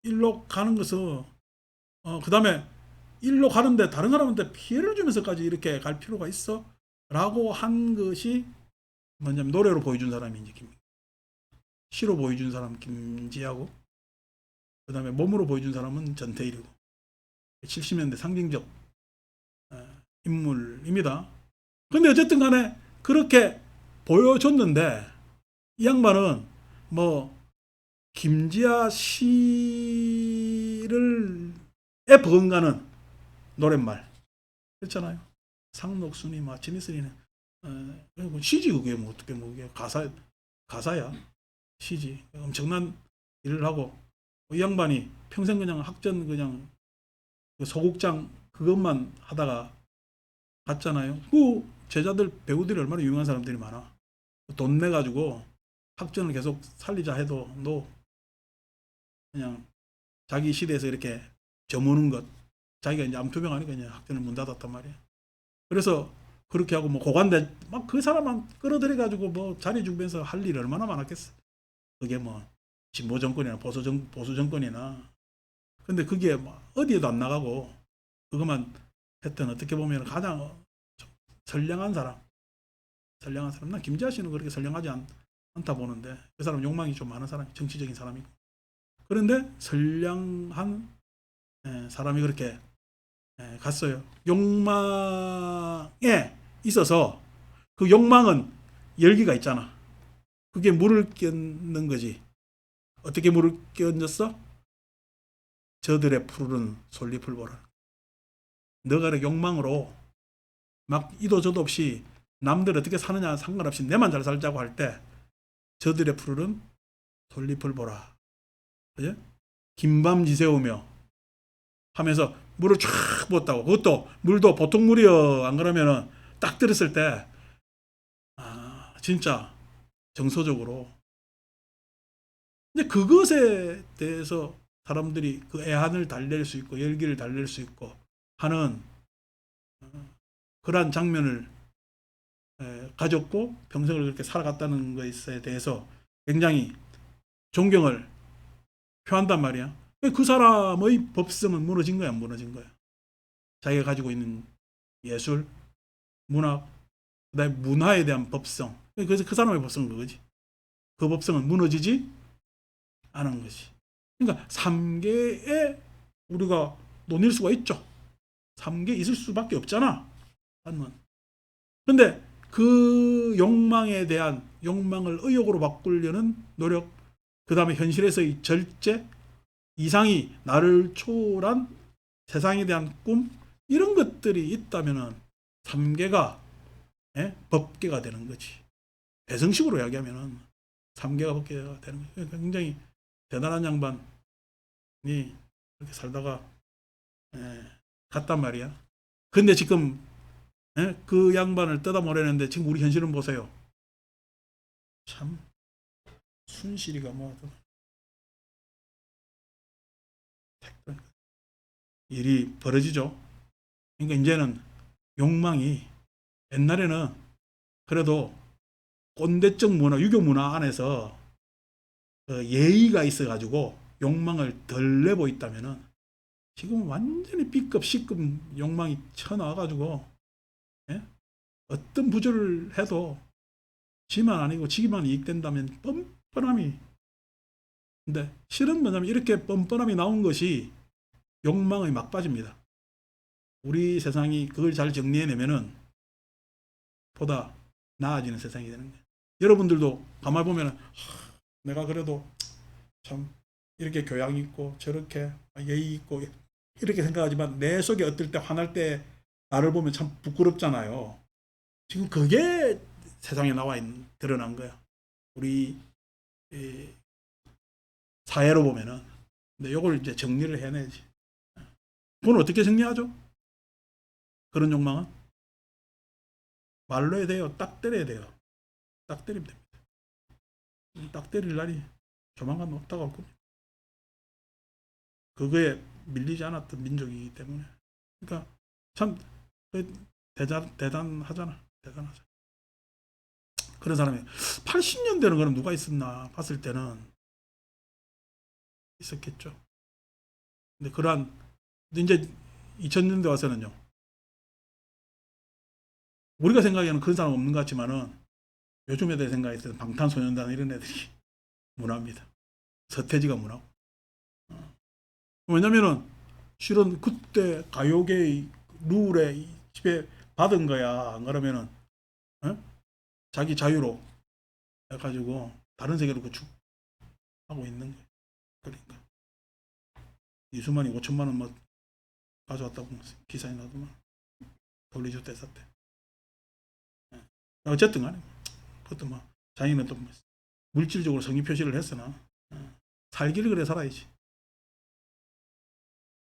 일로 가는 것은 그 다음에 일로 가는데 다른 사람한테 피해를 주면서까지 이렇게 갈 필요가 있어? 라고 한 것이 뭐냐면 노래로 보여준 사람이 이제 시로 보여준 사람 김지하고 그 다음에 몸으로 보여준 사람은 전태일이고 70년대 상징적 인물입니다. 근데 어쨌든 간에 그렇게 보여줬는데 이 양반은 뭐 김지아 시를 에 버금가는 노랫말 그렇잖아요. 상록순이 뭐 아침이슬이는 시지 그게 뭐 어떻게 뭐 그게 가사야. 시지. 엄청난 일을 하고 이 양반이 평생 그냥 학전 그냥 그 소극장 그것만 하다가 갔잖아요. 그 제자들 배우들이 얼마나 유명한 사람들이 많아. 돈 내 가지고 학전을 계속 살리자 해도 너 그냥 자기 시대에서 이렇게 저무는 것, 자기가 이제 암투병 하니까 이제 학전을 문 닫았단 말이야. 그래서 그렇게 하고 뭐 고관대 막 그 사람만 끌어들여 가지고 뭐 자리 주면서 할 일이 얼마나 많았겠어. 그게 뭐 진보 정권이나 보수 정권이나. 근데 그게 뭐 어디에도 안 나가고 그것만 했던 어떻게 보면 가장 선량한 사람. 난 김지아 씨는 그렇게 선량하지 않다 보는데 그 사람 욕망이 좀 많은 사람, 정치적인 사람이고. 그런데 선량한 사람이 그렇게 갔어요. 욕망에 있어서 그 욕망은 열기가 있잖아. 그게 물을 꼈는 거지. 어떻게 물을 꼈었어? 저들의 푸르른 솔잎을 보라. 너가 욕망으로 막 이도 저도 없이 남들 어떻게 사느냐 상관없이 내만 잘 살자고 할 때 저들의 푸르른 솔잎을 보라. 그죠? 긴밤 지새우며 하면서 물을 쫙 부었다고. 그것도 물도 보통 물이요. 안 그러면은 딱 들었을 때 진짜 정서적으로 근데 그것에 대해서 사람들이 그 애한을 달랠 수 있고 열기를 달랠 수 있고 하는 그러한 장면을 가졌고 평생을 그렇게 살아갔다는 것에 대해서 굉장히 존경을 표한단 말이야. 그 사람의 법성은 무너진 거야, 안 무너진 거야. 자기가 가지고 있는 예술, 문학, 그다음에 문화에 대한 법성. 그래서 그 사람의 법성은 그거지. 그 법성은 무너지지 않은 것이. 그러니까 3계에 우리가 논일 수가 있죠. 3계 있을 수밖에 없잖아. 그런데 그 욕망에 대한 욕망을 의욕으로 바꾸려는 노력, 그 다음에 현실에서의 절제, 이상이 나를 초월한 세상에 대한 꿈, 이런 것들이 있다면은 3계가 법계가 되는 거지. 배성식으로 이야기하면은 3계가 법계가 되는 거지. 굉장히 대단한 양반이 그렇게 살다가 갔단 말이야. 근데 지금 그 양반을 뜯어버리는데 지금 우리 현실은 보세요. 참 순실이가 뭐 일이 벌어지죠. 그러니까 이제는 욕망이 옛날에는 그래도 꼰대적 문화, 유교 문화 안에서 예의가 있어가지고 욕망을 덜 내고 있다면은 지금 완전히 B급, C급 욕망이 쳐나와가지고 예? 어떤 부조를 해도 지만 아니고 지기만 이익된다면 뻔뻔함이. 근데 실은 뭐냐면 이렇게 뻔뻔함이 나온 것이 욕망의 막바지입니다. 우리 세상이 그걸 잘 정리해내면은 보다 나아지는 세상이 되는 거예요. 여러분들도 가만히 보면은 내가 그래도 참 이렇게 교양 있고 저렇게 예의 있고 이렇게 생각하지만 내 속에 어떨 때 화날 때 나를 보면 참 부끄럽잖아요. 지금 그게 세상에 나와 있는 드러난 거야. 우리 사회로 보면은. 근데 이걸 이제 정리를 해내지. 그건 어떻게 정리하죠? 그런 욕망은 말로 해야 돼요. 딱 때려야 돼요. 딱 때리면 됩니다. 딱 때릴 날이 조만간 없다고 할 겁니다. 그거에 밀리지 않았던 민족이기 때문에. 그러니까 참 대단하잖아. 대단하죠. 그런 사람이 80년대는 그럼 누가 있었나 봤을 때는 있었겠죠. 근데 이제 2000년대 와서는요. 우리가 생각에는 그런 사람 없는 것 같지만은 요즘 애들 생각했을 때는 방탄소년단 이런 애들이 문화입니다. 서태지가 문화고. 왜냐면은 실은 그때 가요계의 룰에 집에 받은 거야. 안 그러면은 자기 자유로 해가지고 다른 세계로 구축하고 있는 거예요. 그러니까 이수만이 5천만 원 뭐 가져왔다고 기사에 나더만 돌리죠 대사 때. 어쨌든 간에 그것도 뭐 자기는 또 물질적으로 성의 표시를 했으나 살기를 그래 살아야지.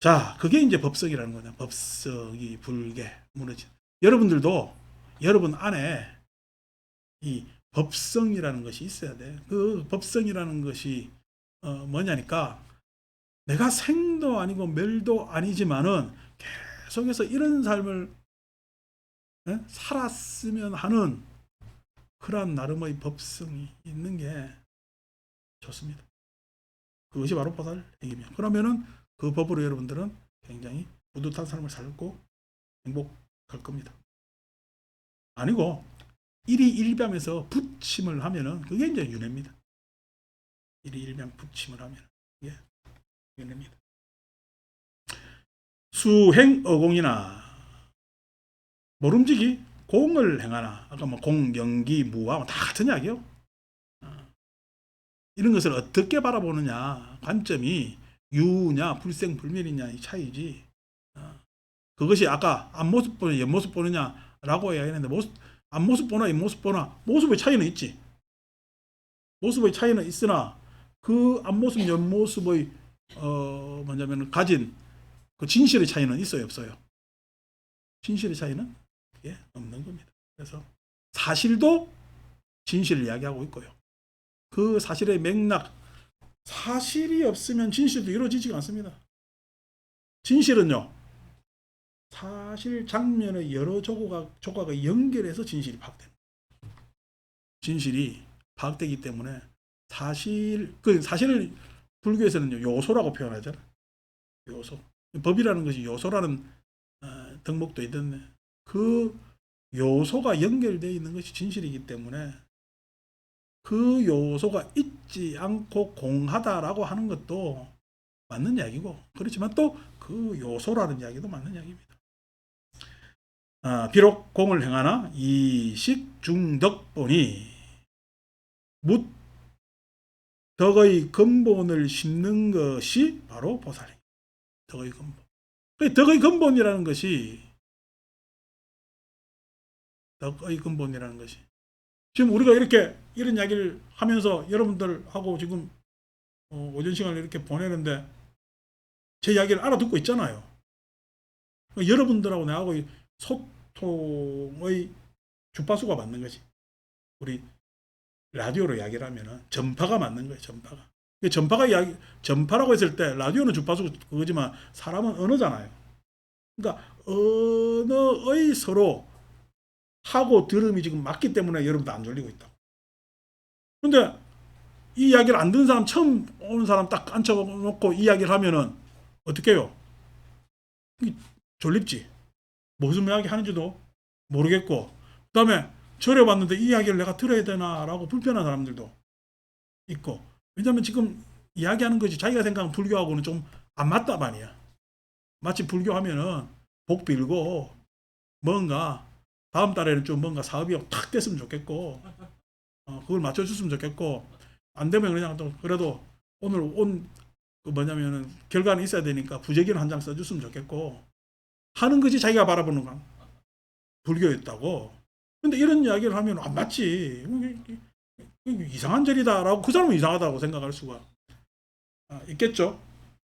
자, 그게 이제 법석이라는 거냐. 법석이 불게 무너진. 여러분들도 여러분 안에 이 법성이라는 것이 있어야 돼. 그 법성이라는 것이 뭐냐니까 내가 생도 아니고 멸도 아니지만은 계속해서 이런 삶을 살았으면 하는 그러한 나름의 법성이 있는 게 좋습니다. 그것이 바로 보살행위며. 그러면은 그 법으로 여러분들은 굉장히 뿌듯한 삶을 살고 행복할 겁니다. 아니고 일희일비하면서 부침을 하면은 그게 이제 윤회입니다. 일희일비하면 부침을 하면 그게 윤회입니다. 수행어공이나 모름지기 공을 행하나 아까 뭐 공경기 무와 다 같은 이야기요. 이런 것을 어떻게 바라보느냐 관점이 유냐 불생불멸이냐 이 차이지. 그것이 아까 앞모습 보느냐 옆모습 보느냐라고 이야기했는데 앞모습 보나 옆모습 보나 모습의 차이는 있지. 모습의 차이는 있으나 그 앞모습 옆모습의 뭐냐면 가진 그 진실의 차이는 있어요 없어요? 진실의 차이는 없는 겁니다. 그래서 사실도 진실을 이야기하고 있고요. 그 사실의 맥락, 사실이 없으면 진실도 이루어지지가 않습니다. 진실은요, 사실 장면의 여러 조각을 연결해서 진실이 파악됩니다. 진실이 파악되기 때문에 사실을 불교에서는 요소라고 표현하잖아요. 요소. 법이라는 것이 요소라는 덕목도 있던데 그 요소가 연결되어 있는 것이 진실이기 때문에 그 요소가 있지 않고 공하다라고 하는 것도 맞는 이야기고 그렇지만 또 그 요소라는 이야기도 맞는 이야기입니다. 비록 공을 행하나 이식 중덕보니 묻 덕의 근본을 심는 것이 바로 보살행위. 덕의 근본. 덕의 근본이라는 것이 지금 우리가 이렇게 이런 이야기를 하면서 여러분들하고 지금 오전 시간을 이렇게 보내는데 제 이야기를 알아듣고 있잖아요. 여러분들하고 나하고 소통의 주파수가 맞는 거지. 우리 라디오로 이야기를 하면은 전파가 맞는 거예요. 전파라고 했을 때 라디오는 주파수 그거지만 사람은 언어잖아요. 그러니까 언어의 서로 하고 들음이 지금 맞기 때문에 여러분도 안 졸리고 있다. 근데 이 이야기를 안 듣는 사람, 처음 오는 사람 딱 앉혀놓고 이야기를 하면은 어떻게 해요? 졸립지. 무슨 이야기 하는지도 모르겠고, 그 다음에 절에 왔는데 이 이야기를 내가 들어야 되나라고 불편한 사람들도 있고, 왜냐면 지금 이야기하는 것이 자기가 생각하는 불교하고는 좀 안 맞다 말이야. 마치 불교하면은 복 빌고 뭔가 다음 달에는 좀 뭔가 사업이 탁 됐으면 좋겠고, 그걸 맞춰줬으면 좋겠고, 안 되면 그냥 또 그래도 오늘 그 뭐냐면은 결과는 있어야 되니까 부재기는 한 장 써줬으면 좋겠고 하는 것이 자기가 바라보는 건 불교였다고. 근데 이런 이야기를 하면 안 맞지. 이상한 절이다라고 그 사람은 이상하다고 생각할 수가 있겠죠.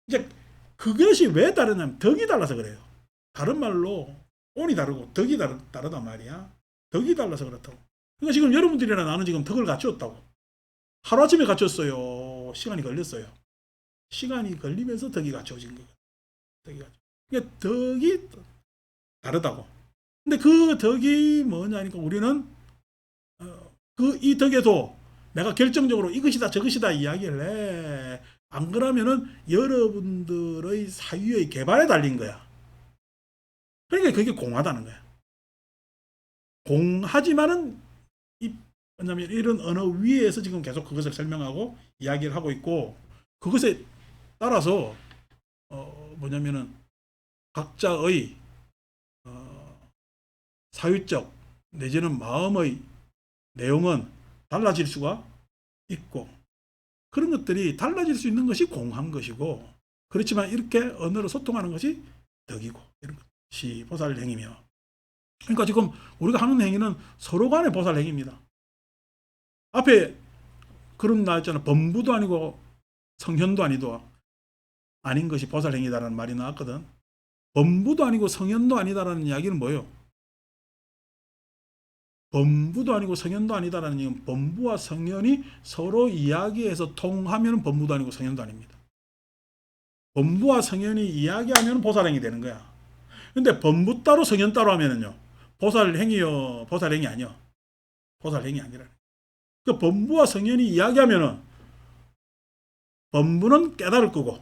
이제 그것이 왜 다르냐면 덕이 달라서 그래요. 다른 말로 온이 다르고 덕이 다르단 말이야. 덕이 달라서 그렇다고. 그러니까 지금 여러분들이나 나는 지금 덕을 갖췄다고. 하루아침에 갖췄어요. 시간이 걸렸어요. 시간이 걸리면서 덕이 갖춰진 거예요. 그러니까 덕이 다르다고. 근데 그 덕이 뭐냐니까 우리는 이 덕에도 내가 결정적으로 이것이다 저것이다 이야기를 해. 안 그러면은 여러분들의 사유의 개발에 달린 거야. 그러니까 그게 공하다는 거야. 공하지만은 왜냐면 이런 언어 위에서 지금 계속 그것을 설명하고 이야기를 하고 있고, 그것에 따라서 뭐냐면은 각자의 사유적 내지는 마음의 내용은 달라질 수가 있고, 그런 것들이 달라질 수 있는 것이 공한 것이고, 그렇지만 이렇게 언어로 소통하는 것이 덕이고, 이런 것이 보살 행위며, 그러니까 지금 우리가 하는 행위는 서로 간의 보살 행위입니다. 앞에 그런 나왔잖아. 범부도 아니고 성현도 아닌 것이 보살 행위다라는 말이 나왔거든. 범부도 아니고 성현도 아니다라는 이야기는 뭐예요? 범부도 아니고 성현도 아니다라는 얘기는 범부와 성현이 서로 이야기해서 통하면 범부도 아니고 성현도 아닙니다. 범부와 성현이 이야기하면 보살행위 되는 거야. 근데 범부 따로 성현 따로 하면은요, 보살행위요, 보살행위 아니요. 보살행위 아니라. 그 범부와 성현이 이야기하면은 범부는 깨달을 거고,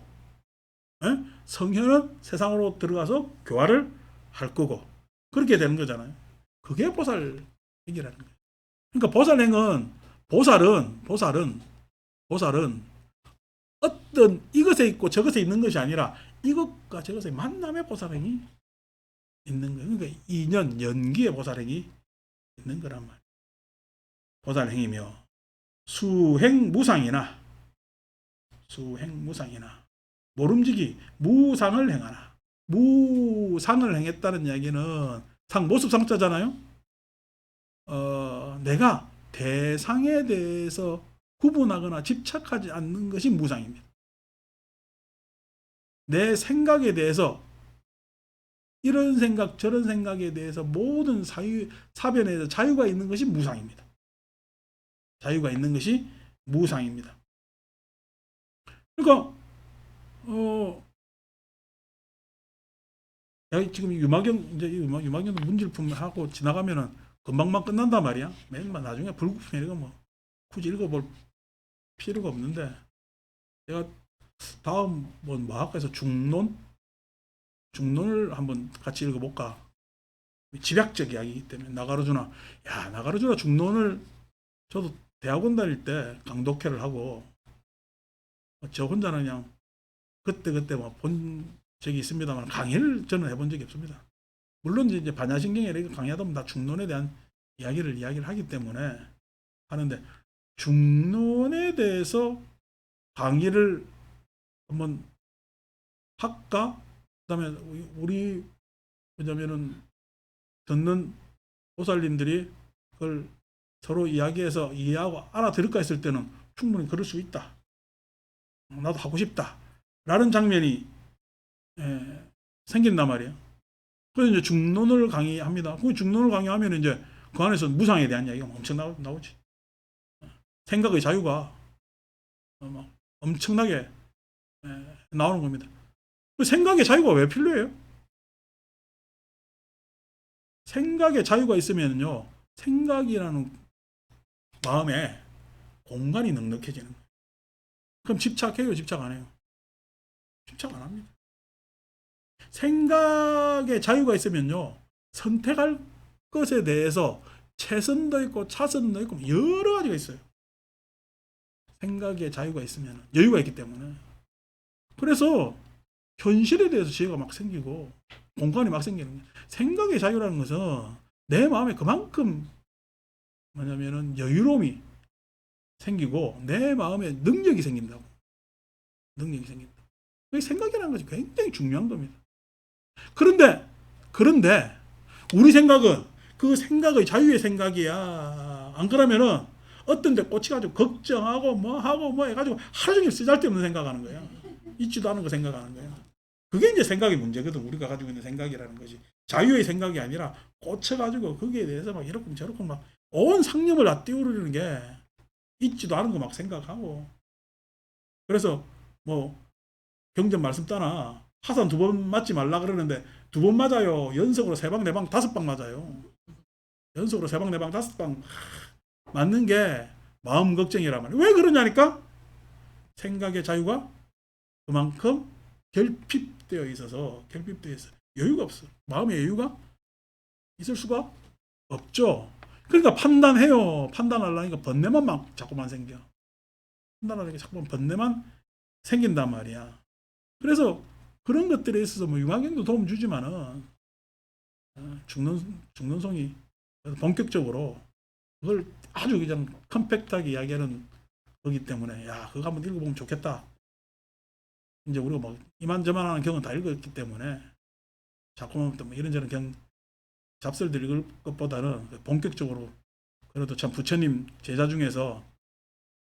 성현은 세상으로 들어가서 교화를 할 거고, 그렇게 되는 거잖아요. 그게 보살행위라는 거예요. 그러니까 보살은 어떤 이것에 있고 저것에 있는 것이 아니라 이것과 저것의 만남의 보살행이 있는 거예요. 그러니까 인연, 연기의 보살행이 있는 거란 말이에요. 보살행이며 수행무상이나 모름지기 무상을 행하나. 무상을 행했다는 이야기는 모습 상자잖아요. 내가 대상에 대해서 구분하거나 집착하지 않는 것이 무상입니다. 내 생각에 대해서 이런 생각 저런 생각에 대해서 모든 사변에 대해서 자유가 있는 것이 무상입니다. 자유가 있는 것이 무상입니다. 그러니까 지금 유마경도 문질품 하고 지나가면은 금방만 끝난단 말이야. 맨날 나중에 불구품 이거 뭐 굳이 읽어볼 필요가 없는데, 제가 다음 뭐 학과에서 중론을 한번 같이 읽어볼까. 집약적 이야기이기 때문에 나가르주나 중론을 저도 대학원 다닐 때 강독회를 하고 저 혼자는 그냥 그때 뭐 본 적이 있습니다만 강의를 저는 해본 적이 없습니다. 물론 이제 반야신경에 이렇게 강의하다 보면 다 중론에 대한 이야기를 하기 때문에 하는데, 중론에 대해서 강의를 한번 할까? 그다음에 우리 뭐냐면은 듣는 보살님들이 그걸 서로 이야기해서 이해하고 알아들을까 했을 때는 충분히 그럴 수 있다. 나도 하고 싶다. 라는 장면이 생긴단 말이에요. 그래서 이제 중론을 강의합니다. 그 중론을 강의하면 이제 그 안에서 무상에 대한 이야기가 엄청 나오지. 생각의 자유가 엄청나게 나오는 겁니다. 그 생각의 자유가 왜 필요해요? 생각의 자유가 있으면요, 생각이라는 마음에 공간이 넉넉해지는 거예요. 그럼 집착해요? 집착 안 해요? 집착 안 합니다. 생각에 자유가 있으면요, 선택할 것에 대해서 최선도 있고 차선도 있고 여러 가지가 있어요. 생각에 자유가 있으면, 여유가 있기 때문에. 그래서 현실에 대해서 지혜가 막 생기고 공간이 막 생기는 거예요. 생각의 자유라는 것은 내 마음에 그만큼 뭐냐면은 여유로움이 생기고 내 마음에 능력이 생긴다고. 능력이 생긴다. 생각이라는 것이 굉장히 중요한 겁니다. 그런데 우리 생각은 그 생각의 자유의 생각이야. 안 그러면은 어떤 데 꽂혀가지고 걱정하고 뭐 하고 뭐 해가지고 하루 종일 쓰잘데없는 생각하는 거야. 있지도 않은 거 생각하는 거야. 그게 이제 생각의 문제거든. 우리가 가지고 있는 생각이라는 것이. 자유의 생각이 아니라 꽂혀가지고 거기에 대해서 막 이렇고 저렇고 막 온 상념을 다 띄우르는 게 있지도 않은 거 막 생각하고. 그래서 뭐 경전 말씀 따나 화산 2번 맞지 말라 그러는데 2번 맞아요. 연속으로 3방, 4방, 5방 맞아요. 연속으로 3방, 4방, 5방 맞는 게 마음 걱정이란 말이에요. 왜 그러냐니까? 생각의 자유가 그만큼 결핍되어 있어서 여유가 없어. 마음의 여유가 있을 수가 없죠. 그러니까 판단해요. 판단하려니까 번뇌만 막 자꾸만 생겨. 판단하려니까 자꾸만 번뇌만 생긴단 말이야. 그래서 그런 것들에 있어서 뭐 유광경도 도움 주지만은 중론송이 본격적으로 그걸 아주 그냥 컴팩트하게 이야기하는 거기 때문에 야 그거 한번 읽어보면 좋겠다. 이제 우리가 뭐 이만저만한 경은 다 읽었기 때문에 자꾸만 또 뭐 이런저런 잡설들 읽을 것보다는 본격적으로 그래도 참 부처님 제자 중에서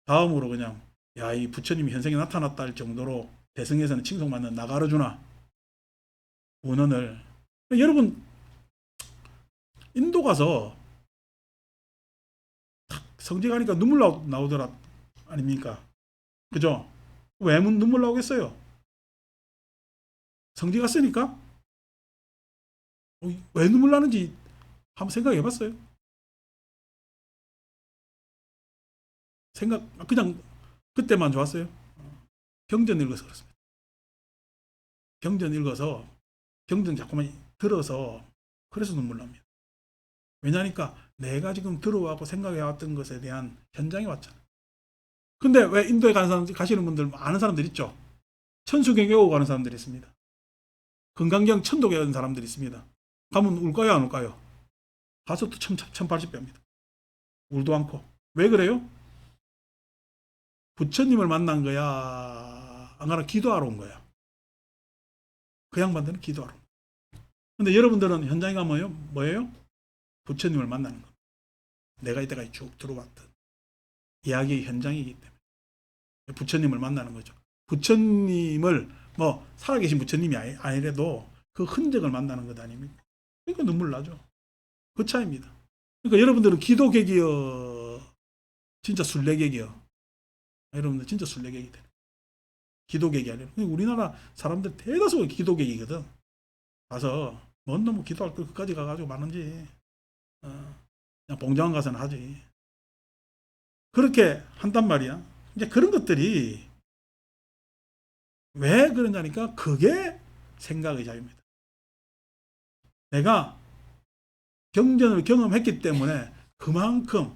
다음으로 그냥 야 이 부처님이 현생에 나타났다 할 정도로 대승에서는 칭송받는 나가르주나 원언을 여러분 인도 가서 성지 가니까 눈물 나오더라 아닙니까? 그죠? 왜 눈물 나오겠어요? 성지 갔으니까 왜 눈물 나는지 한번 생각해 봤어요? 그냥 그때만 좋았어요? 경전 읽어서 그렇습니다. 경전 읽어서 경전 자꾸만 들어서 그래서 눈물 납니다. 왜냐니까 내가 지금 들어와고 생각해왔던 것에 대한 현장에 왔잖아. 근데 왜 인도에 가시는 분들 아는 사람들 있죠? 천수경에 오고 가는 사람들이 있습니다. 금강경 천도에 가는 사람들이 있습니다. 가면 울까요 안 울까요? 가서 또 1080배입니다. 울도 않고. 왜 그래요? 부처님을 만난 거야? 안 가나 기도하러 온 거야? 그 양반들은 기도하러 온 거야. 근데 여러분들은 현장에 가면 뭐예요? 부처님을 만나는 겁니다. 내가 이때까지 쭉 들어왔던 이야기의 현장이기 때문에 부처님을 만나는 거죠. 부처님을 뭐 살아계신 부처님이 아니래도 그 흔적을 만나는 것 아닙니까? 그러니까 눈물 나죠. 그 차이입니다. 그러니까 여러분들은 기도객이여 진짜 순례객이여. 여러분들 진짜 순례객이 돼. 기도객이 아니라 우리나라 사람들 대다수가 기도객이거든. 가서 뭔 놈의 기도할 걸 끝까지 가가지고 많은지 그냥 봉장한 가서는 하지. 그렇게 한단 말이야. 이제 그런 것들이 왜 그러냐니까 그게 생각의 자유입니다. 내가 경전을 경험했기 때문에 그만큼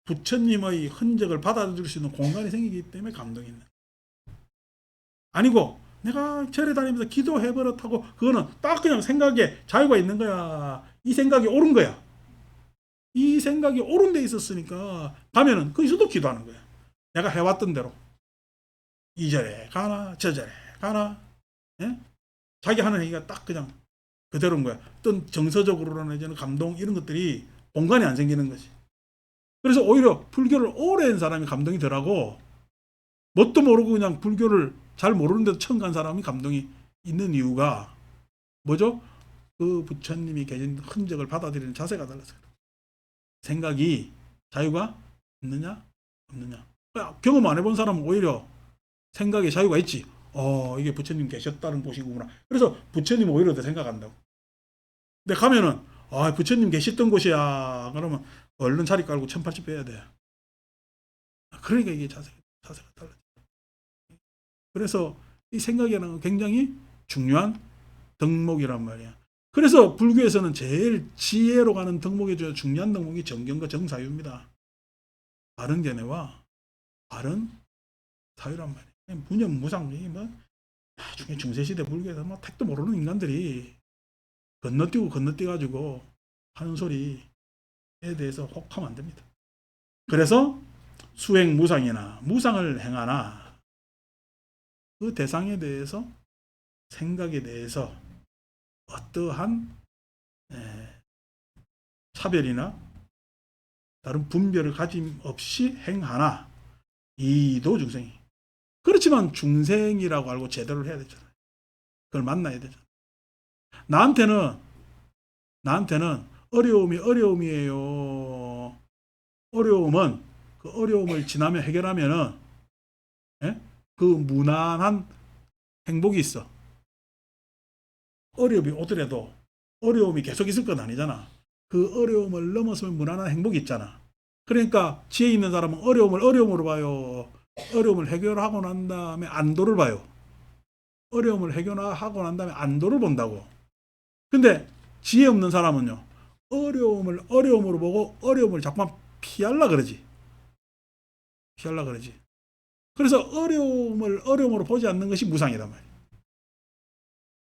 부처님의 흔적을 받아들일 수 있는 공간이 생기기 때문에 감동이 있는. 아니고 내가 절에 다니면서 기도해버렸다고 그거는 딱 그냥 생각에 자유가 있는 거야. 이 생각이 옳은 거야. 이 생각이 옳은 데 있었으니까 가면은 거기서도 기도하는 거야. 내가 해왔던 대로 이 절에 가나 저 절에 가나 예? 자기 하는 얘기가 딱 그냥 그대로인 거야. 어떤 정서적으로는 감동 이런 것들이 공간이 안 생기는 거지. 그래서 오히려 불교를 오래 한 사람이 감동이 덜하고 뭣도 모르고 그냥 불교를 잘 모르는데도 처음 간 사람이 감동이 있는 이유가 뭐죠? 그 부처님이 계신 흔적을 받아들이는 자세가 달라서 그래요. 생각이 자유가 있느냐 없느냐. 경험 안 해본 사람은 오히려 생각에 자유가 있지. 이게 부처님 계셨다는 곳이구나. 그래서 부처님 오히려 더 생각한다고. 근데 가면은 부처님 계셨던 곳이야. 그러면 얼른 자리 깔고 1800 빼야 돼. 그러니까 이게 자세가 달라져. 그래서 이 생각이라는 건 굉장히 중요한 덕목이란 말이야. 그래서 불교에서는 제일 지혜로 가는 덕목이 중요한 덕목이 정경과 정사유입니다. 바른 견해와 바른 사유란 말이야. 무념, 무상, 뭐 나중에 중세시대 불교에서 뭐 택도 모르는 인간들이 건너뛰고 하는 소리에 대해서 혹하면 안 됩니다. 그래서 수행 무상이나 무상을 행하나 그 대상에 대해서 생각에 대해서 어떠한 차별이나 다른 분별을 가짐 없이 행하나 이도 중생이. 그렇지만 중생이라고 알고 제대로 해야 되잖아요. 그걸 만나야 되잖아요. 나한테는 어려움이 어려움이에요. 어려움은 그 어려움을 지나며 해결하면은 그 무난한 행복이 있어. 어려움이 오더라도 어려움이 계속 있을 건 아니잖아. 그 어려움을 넘어서면 무난한 행복이 있잖아. 그러니까 지혜 있는 사람은 어려움을 어려움으로 봐요. 어려움을 해결하고 난 다음에 안도를 봐요. 어려움을 해결하고 난 다음에 안도를 본다고. 근데 지혜 없는 사람은요. 어려움을 어려움으로 보고 어려움을 자꾸만 피하려 그러지. 그래서 어려움을 어려움으로 보지 않는 것이 무상이란 말이에요.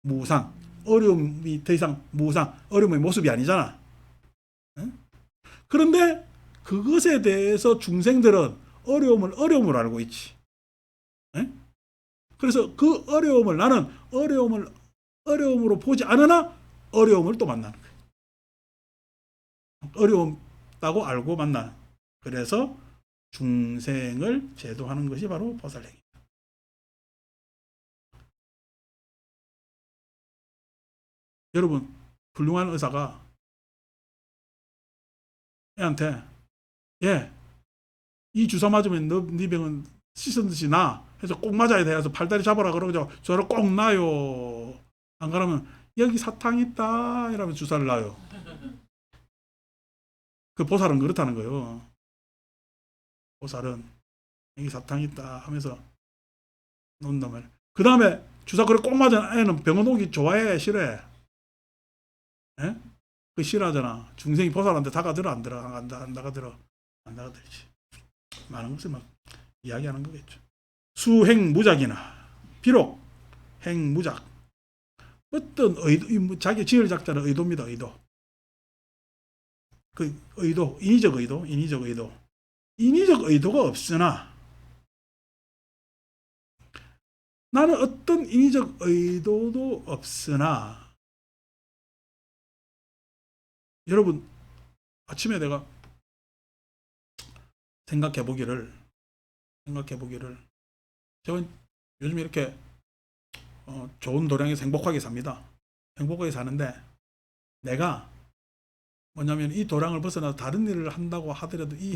무상. 어려움이 더 이상 무상. 어려움의 모습이 아니잖아. 그런데 그것에 대해서 중생들은 어려움을 어려움으로 알고 있지. 그래서 그 어려움을 나는 어려움으로 보지 않으나 어려움을 또 만나는 거예요. 어려움다고 알고 만나는. 그래서 중생을 제도하는 것이 바로 보살행위입니다. 여러분, 훌륭한 의사가 애한테 이 주사 맞으면 네 병은 씻은 듯이 나. 해서 꼭 맞아야 돼. 해서 팔다리 잡아라 그러죠. 저를 꼭 놔요. 안 그러면 여기 사탕 있다 이러면 주사를 놔요. 그 보살은 그렇다는 거예요. 보살은 여기 사탕 있다 하면서 놓는단 말이에요. 그 다음에 주사 그래 꼭 맞은 애는 병원 오기 좋아해? 싫어해? 그 싫어하잖아. 중생이 보살한테 다가들어 안 다가들어? 안 다가들지. 많은 것을 막 이야기하는 거겠죠. 수행무작이나 비록 행무작 어떤 의도, 자기 지을 작자는 의도입니다. 의도. 그 의도, 인위적 의도가 없으나 나는 어떤 인위적 의도도 없으나 여러분 아침에 내가 생각해 보기를 제가 요즘 이렇게 좋은 도량에서 행복하게 삽니다. 행복하게 사는데 내가 뭐냐면 이 도량을 벗어나 다른 일을 한다고 하더라도 이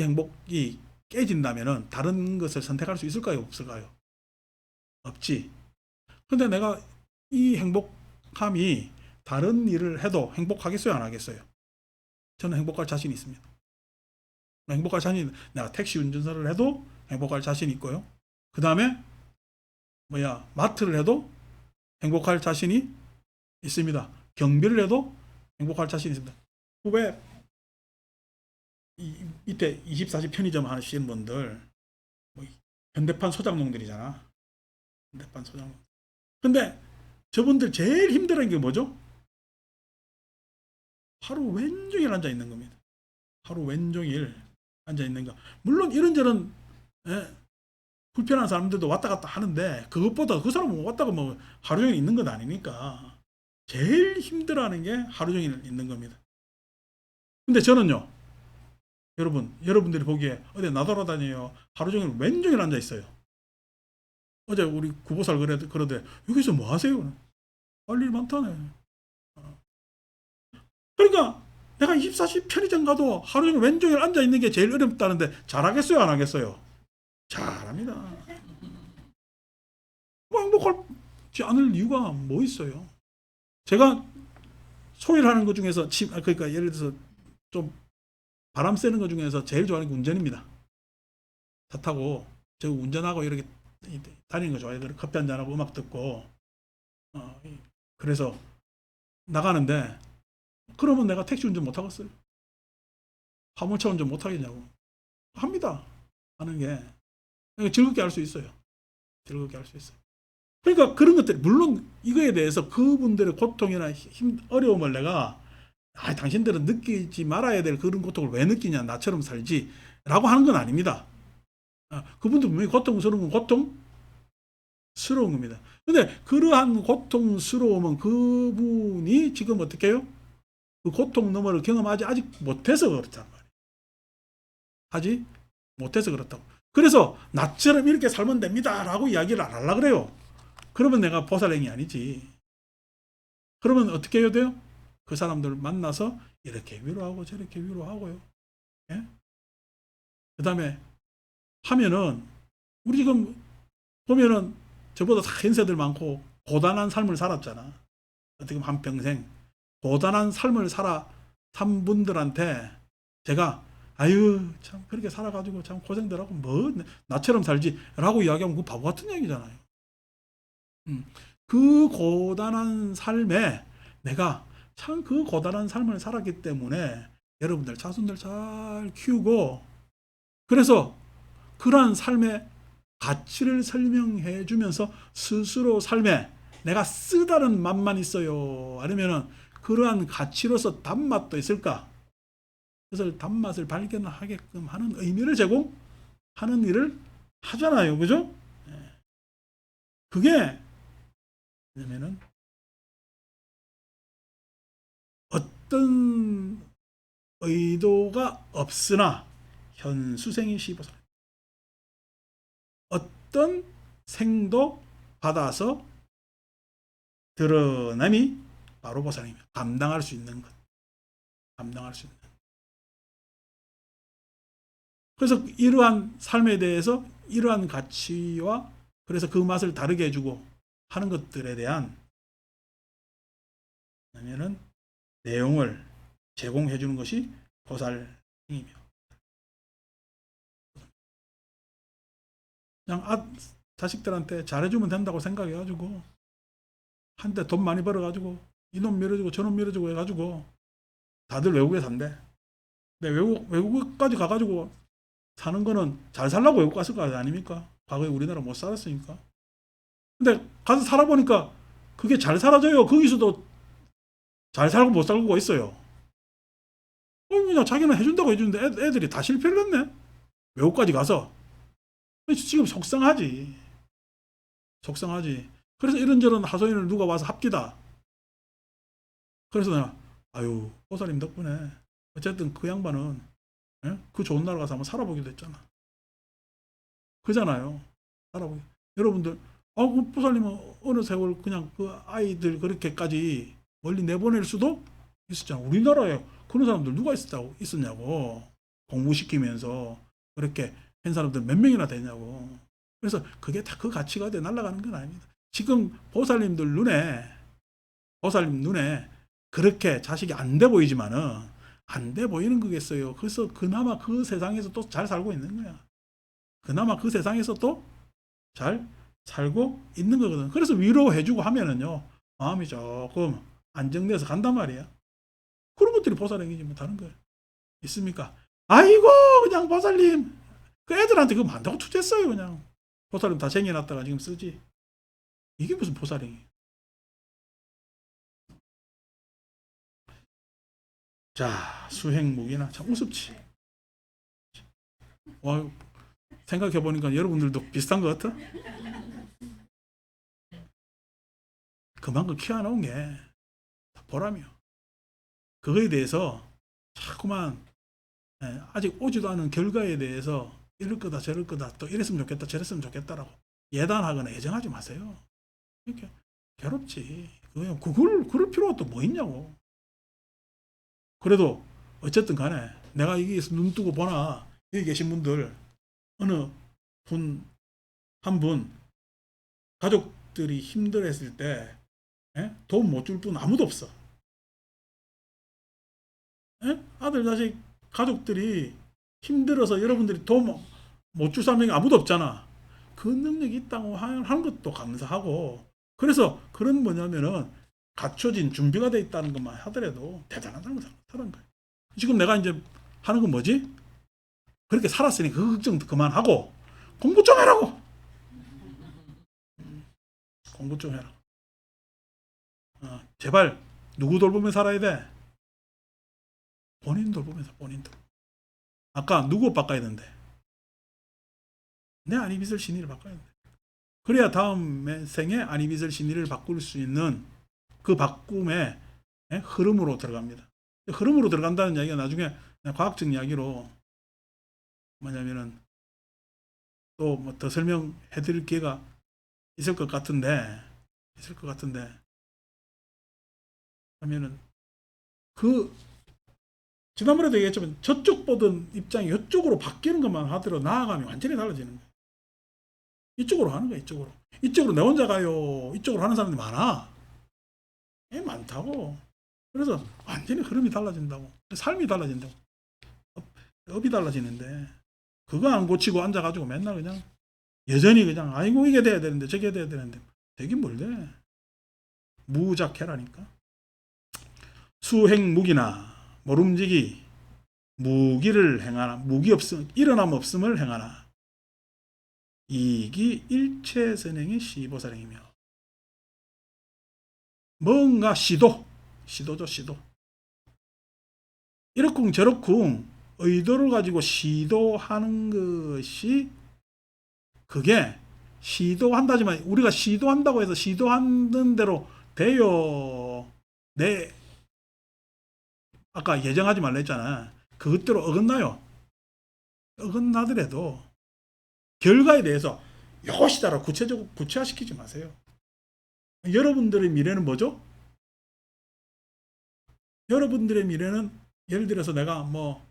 행복이 깨진다면은 다른 것을 선택할 수 있을까요? 없을까요? 없지. 근데 내가 이 행복함이 다른 일을 해도 행복하겠어요? 안 하겠어요? 저는 행복할 자신이 있습니다. 내가 택시 운전사를 해도 행복할 자신이 있고요. 그 다음에 마트를 해도 행복할 자신이 있습니다. 경비를 해도 행복할 자신이 있습니다. 후배 이때 24시 편의점 하시는 분들 현대판 소장농들이잖아. 현대판 소장농. 근데 저분들 제일 힘들어하는 게 뭐죠? 하루 왼종일 앉아 있는 겁니다. 하루 왼종일 앉아 있는 거. 물론 이런저런 불편한 사람들도 왔다 갔다 하는데 그것보다 그 사람은 왔다가 뭐 하루 종일 있는 건 아니니까 제일 힘들어하는 게 하루 종일 있는 겁니다. 근데 저는요, 여러분들이 보기에 어디 나돌아다녀요. 하루 종일 왼종일 앉아 있어요. 어제 우리 구보살 그러대 여기서 뭐 하세요? 할 일 많다네. 그러니까 내가 24시 편의점 가도 하루 종일 왼종일 앉아 있는 게 제일 어렵다는데 잘하겠어요? 안 하겠어요? 잘합니다. 뭐 행복하지 않을 이유가 뭐 있어요? 제가 소일 하는 것 중에서 그러니까 예를 들어서 좀 바람 쐬는 것 중에서 제일 좋아하는 게 운전입니다. 차 타고 저 운전하고 이렇게 다니는 거 좋아해요. 커피 한 잔하고 음악 듣고 그래서 나가는데 그러면 내가 택시 운전 못 하겠어요? 화물차 운전 못 하겠냐고. 합니다. 하는 게 즐겁게 할 수 있어요. 즐겁게 할 수 있어요. 그러니까 그런 것들 물론 이거에 대해서 그분들의 고통이나 어려움을 내가 당신들은 느끼지 말아야 될 그런 고통을 왜 느끼냐 나처럼 살지 라고 하는 건 아닙니다. 그분도 분명히 고통스러운 건 고통스러운 겁니다. 근데 그러한 고통스러움은 그분이 지금 어떻게 해요? 그 고통 너머를 경험하지 아직 못해서 그렇단 말이에요. 하지 못해서 그렇다고. 그래서 나처럼 이렇게 살면 됩니다 라고 이야기를 안 하려고 그래요. 그러면 내가 보살행이 아니지. 그러면 어떻게 해야 돼요? 그 사람들 만나서 이렇게 위로하고 저렇게 위로하고요. 예? 그 다음에 하면은 우리 지금 보면은 저보다 다 연세들 많고 고단한 삶을 살았잖아. 어떻게 보면 한평생 고단한 삶을 산 분들한테 제가 아유 참 그렇게 살아가지고 참 고생들 하고 뭐 나처럼 살지 라고 이야기하면 그 바보 같은 얘기잖아요. 그 고단한 삶에 내가 참 그 고단한 삶을 살았기 때문에 여러분들 자손들 잘 키우고 그래서 그러한 삶의 가치를 설명해 주면서 스스로 삶에 내가 쓰다른 맛만 있어요. 아니면은 그러한 가치로서 단맛도 있을까? 그래서 단맛을 발견하게끔 하는 의미를 제공하는 일을 하잖아요. 그죠? 그게 뭐냐면은 어떤 의도가 없으나 현수생이 시보살 어떤 생도 받아서 드러남이 바로 보살입니다. 감당할 수 있는 것. 감당할 수 있는. 그래서 이러한 삶에 대해서 이러한 가치와 그래서 그 맛을 다르게 해주고 하는 것들에 대한 아니면은 내용을 제공해 주는 것이 보살행이며 그냥 자식들한테 잘해주면 된다고 생각해가지고 한때 돈 많이 벌어가지고 이놈 밀어주고 저놈 밀어주고 해가지고 다들 외국에 산대. 근데 외국까지 가가지고 사는 거는 잘 살라고 외국 갔을 거 아닙니까? 과거에 우리나라 못 살았으니까. 근데 가서 살아보니까 그게 잘 살아져요. 거기서도 잘 살고 못 살고가 있어요. 그냥 자기는 해준다고 해주는데 애들이 다 실패를 했네. 외국까지 가서. 지금 속상하지. 속상하지. 그래서 이런저런 하소연을 누가 와서 합디다. 그래서 내가 아유 보살님 덕분에 어쨌든 그 양반은 그 좋은 나라 가서 한번 살아보기도 했잖아. 그잖아요. 살아보기. 여러분들 그 보살님은 어느 세월 그냥 그 아이들 그렇게까지 멀리 내보낼 수도 있었잖아. 우리나라에 그런 사람들 누가 있었냐고. 공부시키면서 그렇게 한 사람들 몇 명이나 되냐고. 그래서 그게 다 그 가치가 돼 날아가는 건 아닙니다. 지금 보살님 눈에 그렇게 자식이 안 돼 보이지만은 안 돼 보이는 거겠어요. 그래서 그나마 그 세상에서 또 잘 살고 있는 거야. 그나마 그 세상에서 또 잘 살고 있는 거거든. 그래서 위로해주고 하면은요, 마음이 조금 안정돼서 간단 말이야. 그런 것들이 보살행이지 뭐 다른 거 있습니까? 아이고 그냥 보살님 그 애들한테 그거 많다고 투자했어요 그냥. 보살님 다 쟁여놨다가 지금 쓰지. 이게 무슨 보살행이? 자 수행무기나 참 우습지. 와, 생각해보니까 여러분들도 비슷한 것 같아? 그만큼 키워놓은 게 보람이요. 그거에 대해서 자꾸만 아직 오지도 않은 결과에 대해서 이럴 거다 저럴 거다 또 이랬으면 좋겠다 저랬으면 좋겠다라고 예단하거나 예정하지 마세요. 이렇게 괴롭지. 그럴 필요가 또 뭐 있냐고. 그래도 어쨌든 간에 내가 여기에서 눈 뜨고 보나 여기 계신 분들 어느 한 분 가족들이 힘들었을 때 예? 도움 못 줄 분 아무도 없어. 예? 아들, 자식, 가족들이 힘들어서 여러분들이 도움 못 줄 사람이 아무도 없잖아. 그 능력이 있다고 하는 것도 감사하고, 그래서 그런 뭐냐면은 갖춰진 준비가 돼 있다는 것만 하더라도 대단하다는 거야. 지금 내가 이제 하는 건 뭐지? 그렇게 살았으니 그 걱정도 그만하고 공부 좀 해라고. 공부 좀 해라. 제발 누구 돌보며 살아야 돼? 본인 돌보면서 본인 돌. 아까 누구 바꿔야 된대? 내 아니빗을 신의를 바꿔야 돼. 그래야 다음 생에 아니빗을 신의를 바꿀 수 있는 그 바꿈의 흐름으로 들어갑니다. 흐름으로 들어간다는 이야기가 나중에 과학적 이야기로 뭐냐면은 또 뭐 더 설명해 드릴 기회가 있을 것 같은데 하면은 그 지난번에도 얘기했지만 저쪽 보던 입장이 이쪽으로 바뀌는 것만 하더라도 나아가면 완전히 달라지는 거예요. 이쪽으로 하는 거예요. 이쪽으로 내 혼자 가요. 이쪽으로 하는 사람들이 많아. 많다고. 그래서 완전히 흐름이 달라진다고. 삶이 달라진다고. 업이 달라지는데 그거 안 고치고 앉아가지고 맨날 그냥 여전히 그냥 아이고 이게 돼야 되는데 저게 돼야 되는데 되긴 뭘 돼. 무작해라니까. 수행무기나 모름지기 무기를 행하나 무기 없음 일어남 없음을 행하나 이기 일체선행의 시보살행이며 뭔가 시도죠 시도. 이렇쿵 저렇쿵 의도를 가지고 시도하는 것이 그게 시도한다지만 우리가 시도한다고 해서 시도하는 대로 돼요. 내 아까 예정하지 말라 했잖아. 그것대로 어긋나요. 어긋나더라도 결과에 대해서 이것이다라고 구체적으로 구체화시키지 마세요. 여러분들의 미래는 뭐죠? 여러분들의 미래는 예를 들어서 내가 뭐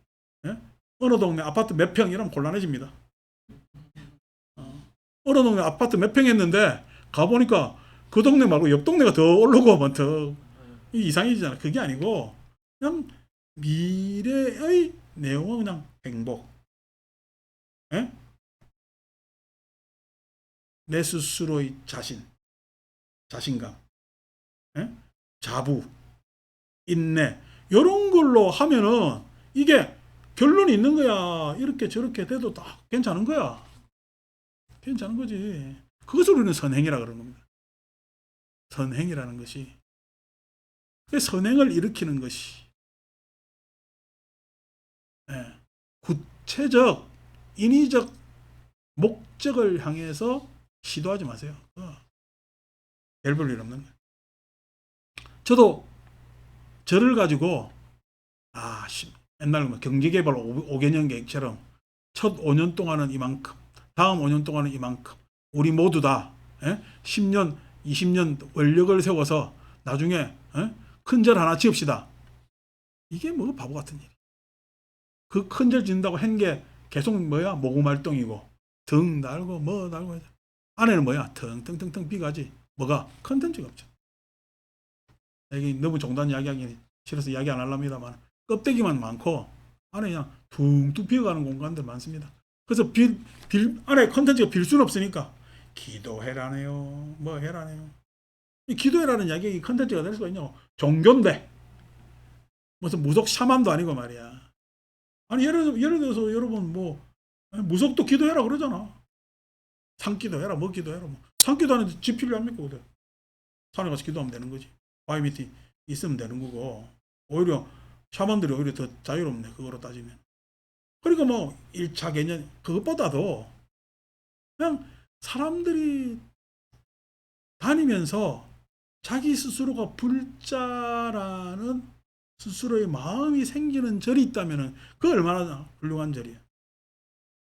어느 동네 아파트 몇 평 이러면 곤란해집니다. 어느 동네 아파트 몇 평 했는데 가보니까 그 동네 말고 옆 동네가 더 오르고 뭐 더 이상해지잖아. 그게 아니고 그냥 미래의 내용은 그냥 행복. 에? 내 스스로의 자신감, 에? 자부, 인내 이런 걸로 하면은 이게 결론이 있는 거야. 이렇게 저렇게 돼도 다 괜찮은 거야. 괜찮은 거지. 그것을 우리는 선행이라 그러는 겁니다. 선행이라는 것이 선행을 일으키는 것이 구체적 인위적 목적을 향해서 시도하지 마세요. 별 볼 일 없는 거예요. 저도 저를 가지고 옛날 경제개발 5개년 계획처럼 첫 5년 동안은 이만큼, 다음 5년 동안은 이만큼, 우리 모두 다 10년, 20년 원력을 세워서 나중에 큰 절 하나 지읍시다. 이게 뭐 바보 같은 일. 그 큰 절 짓는다고 한 게 계속 뭐야? 모구말똥이고 등 달고 뭐 달고 안에는 뭐야? 텅텅텅텅 비가지. 뭐가? 컨텐츠가 없죠. 여기 너무 종단 이야기하기 싫어서 이야기 안 하렵니다만 껍데기만 많고 안에 그냥 둥둥 비어가는 공간들 많습니다. 그래서 안에 컨텐츠가 빌 수는 없으니까 기도해라네요. 뭐 해라네요. 이 기도해라는 이야기 컨텐츠가 될 수가 있냐고. 종교인데 무슨 무속 샤만도 아니고 말이야. 아니 예를 들어서 여러분 뭐 무속도 기도해라 그러잖아. 산기도해라 뭐 기도해라 뭐. 산기도 하는데 집 필요합니까? 그래. 산에 가서 기도하면 되는 거지. 바위 밑에 있으면 되는 거고. 오히려 샤먼들이 오히려 더 자유롭네. 그거로 따지면. 그러니까 뭐 1차 개념 그것보다도 그냥 사람들이 다니면서 자기 스스로가 불자라는 스스로의 마음이 생기는 절이 있다면 그 얼마나 훌륭한 절이야.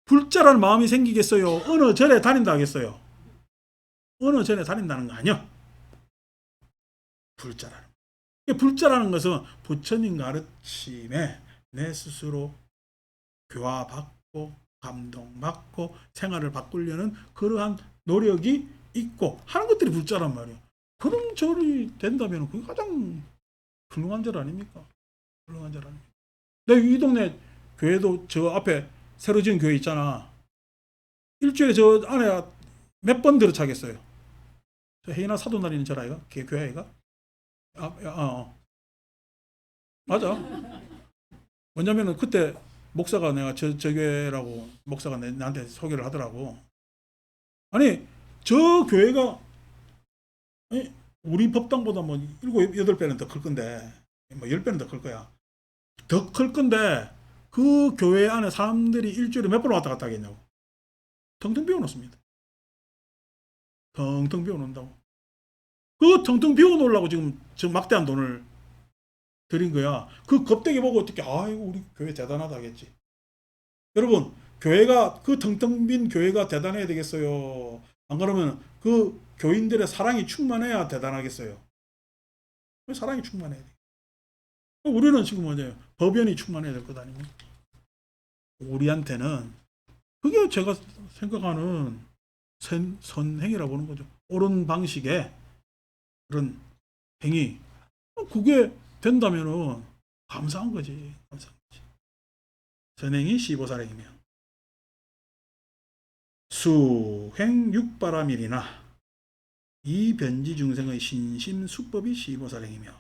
불자라는 마음이 생기겠어요? 어느 절에 다닌다 하겠어요? 어느 절에 다닌다는 거 아니야. 불자라는 것은 부처님 가르침에 내 스스로 교화받고 감동받고 생활을 바꾸려는 그러한 노력이 있고 하는 것들이 불자란 말이에요. 그런 절이 된다면 그게 가장 훌륭한 절 아닙니까? 훌륭한 절 아닙니까? 내 이 동네 교회도 저 앞에 새로 지은 교회 있잖아. 일주일에 저 안에 몇 번 들어차겠어요. 저 해이나 사도날 있는 절 아이가? 교회 아이가? 맞아. 왜냐면은 그때 목사가 내가 저 교회라고 목사가 나한테 소개를 하더라고. 아니, 저 교회가, 아니, 우리 법당보다 뭐 7, 8배는 더 클 건데, 뭐 10배는 더 클 거야. 더 클 건데, 그 교회 안에 사람들이 일주일에 몇 번 왔다 갔다 하겠냐고. 텅텅 비워놓습니다. 텅텅 비워놓는다고. 그 텅텅 비워놓으려고 지금 막대한 돈을 들인 거야. 그 겁대기 보고 어떻게, 아이고, 우리 교회 대단하다 하겠지. 여러분, 교회가, 그 텅텅 빈 교회가 대단해야 되겠어요? 안 그러면 그 교인들의 사랑이 충만해야 대단하겠어요? 사랑이 충만해야 돼. 우리는 지금 뭐냐, 법연이 충만해야 될 것 아닙니까? 우리한테는 그게 제가 생각하는 선행이라고 보는 거죠. 옳은 방식의 그런 행위. 그게 된다면은 감사한 거지. 감사한 거지. 선행이 15사랭이며 수행 육바라밀이나 이변지 중생의 신심 수법이 15사랭이며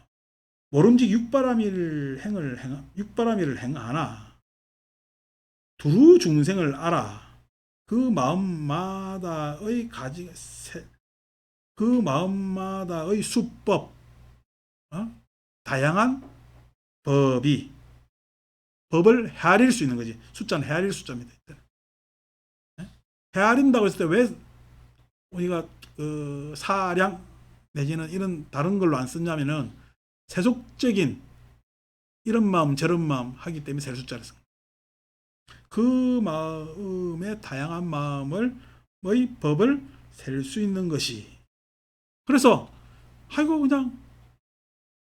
모름직 육바라밀을 행하나 두루 중생을 알아 그 마음마다의 그 마음마다의 수법, 다양한 법을 헤아릴 수 있는 거지. 숫자는 헤아릴 숫자입니다. 헤아린다고 했을 때 왜 우리가 그 사량 내지는 이런 다른 걸로 안 쓰냐면은 세속적인 이런 마음 저런 마음 하기 때문에 셀 숫자를 씁니다. 그 마음의 다양한 마음의 법을 셀 수 있는 것이. 그래서 아이고 그냥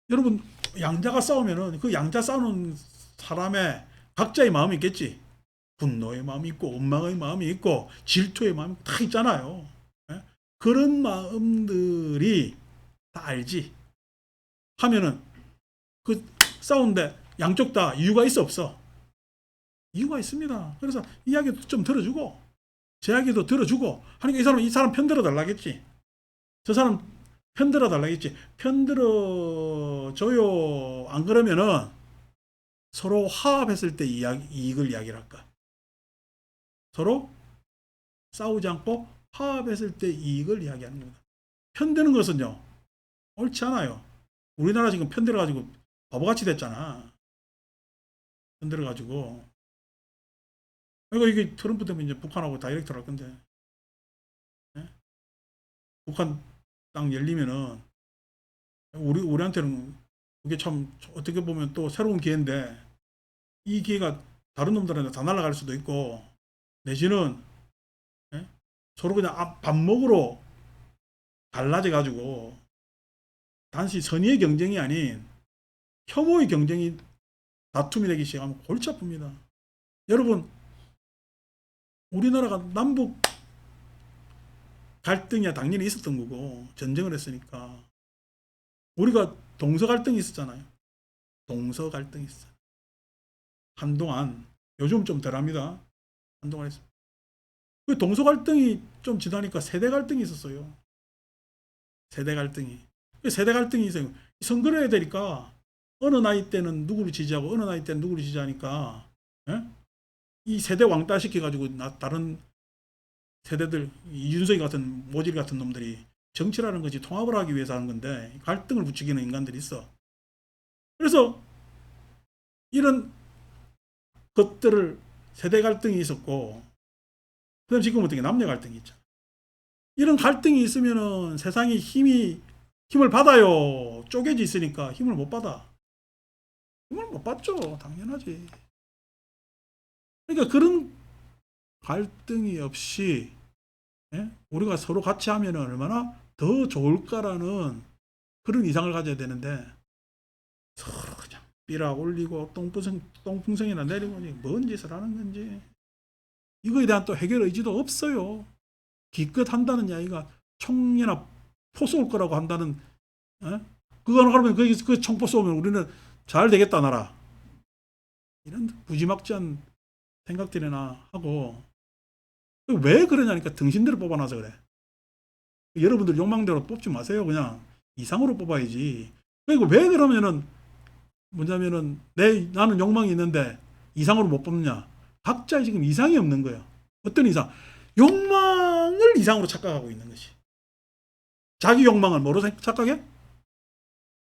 여러분 양자가 싸우면은 그 양자 싸우는 사람의 각자의 마음이 있겠지. 분노의 마음이 있고 원망의 마음이 있고 질투의 마음이 다 있잖아요. 그런 마음들이 다 알지 하면은 그 싸우는데 양쪽 다 이유가 있어 없어? 이유가 있습니다. 그래서 이야기도 좀 들어주고 제 이야기도 들어주고 하니까 이 사람 편들어 달라겠지. 저 사람 편들어 달라겠지. 편들어 줘요. 안 그러면은 서로 화합했을 때 이익을 이야기를 할까? 서로 싸우지 않고 화합했을 때 이익을 이야기하는 겁니다. 편드는 것은요, 옳지 않아요. 우리나라 지금 편들어가지고 바보같이 됐잖아. 편들어가지고. 이게 트럼프 때문에 이제 북한하고 다이렉트로 할 건데. 네? 북한 땅 열리면은, 우리한테는 그게 참 어떻게 보면 또 새로운 기회인데, 이 기회가 다른 놈들한테 다 날아갈 수도 있고, 내지는, 네? 서로 그냥 밥 먹으러 갈라져가지고, 단지 선의의 경쟁이 아닌 혐오의 경쟁이 다툼이 되기 시작하면 골치 아픕니다. 여러분, 우리나라가 남북 갈등이 당연히 있었던 거고 전쟁을 했으니까 우리가 동서 갈등이 있었잖아요. 동서 갈등이 있어요. 한동안, 요즘 좀 덜합니다. 한동안 했어요. 그 동서 갈등이 좀 지나니까 세대 갈등이 있었어요. 세대 갈등이. 세대 갈등이 있어요. 선거를 해야 되니까 어느 나이 때는 누구를 지지하고 어느 나이 때는 누구를 지지하니까 이 세대 왕따 시켜가지고 다른 세대들 이준석이 같은 모질 같은 놈들이 정치라는 것이 통합을 하기 위해서 하는 건데 갈등을 부추기는 인간들이 있어. 그래서 이런 것들을 세대 갈등이 있었고 그다음 지금 어떻게 남녀 갈등이 있죠. 이런 갈등이 있으면은 세상이 힘을 받아요. 쪼개져 있으니까 힘을 못 받아. 힘을 못 받죠. 당연하지. 그러니까 그런 갈등이 없이 우리가 서로 같이 하면 얼마나 더 좋을까라는 그런 이상을 가져야 되는데 서로 그냥 삐라 올리고 똥풍성이나 내리고 뭔 짓을 하는 건지 이거에 대한 또 해결 의지도 없어요. 기껏 한다는 이야기가 총연합 포 쏠 거라고 한다는, 어? 그거 하면 그 총포 쏘면 우리는 잘 되겠다 나라. 이런 무지막지한 생각들이나 하고, 왜 그러냐니까 등신대로 뽑아놔서 그래. 여러분들 욕망대로 뽑지 마세요. 그냥 이상으로 뽑아야지. 그리고 왜 그러면은 뭐냐면은 나는 욕망이 있는데 이상으로 못 뽑느냐? 각자 지금 이상이 없는 거예요. 어떤 이상? 욕망을 이상으로 착각하고 있는 것이. 자기 욕망을 뭐로 착각해?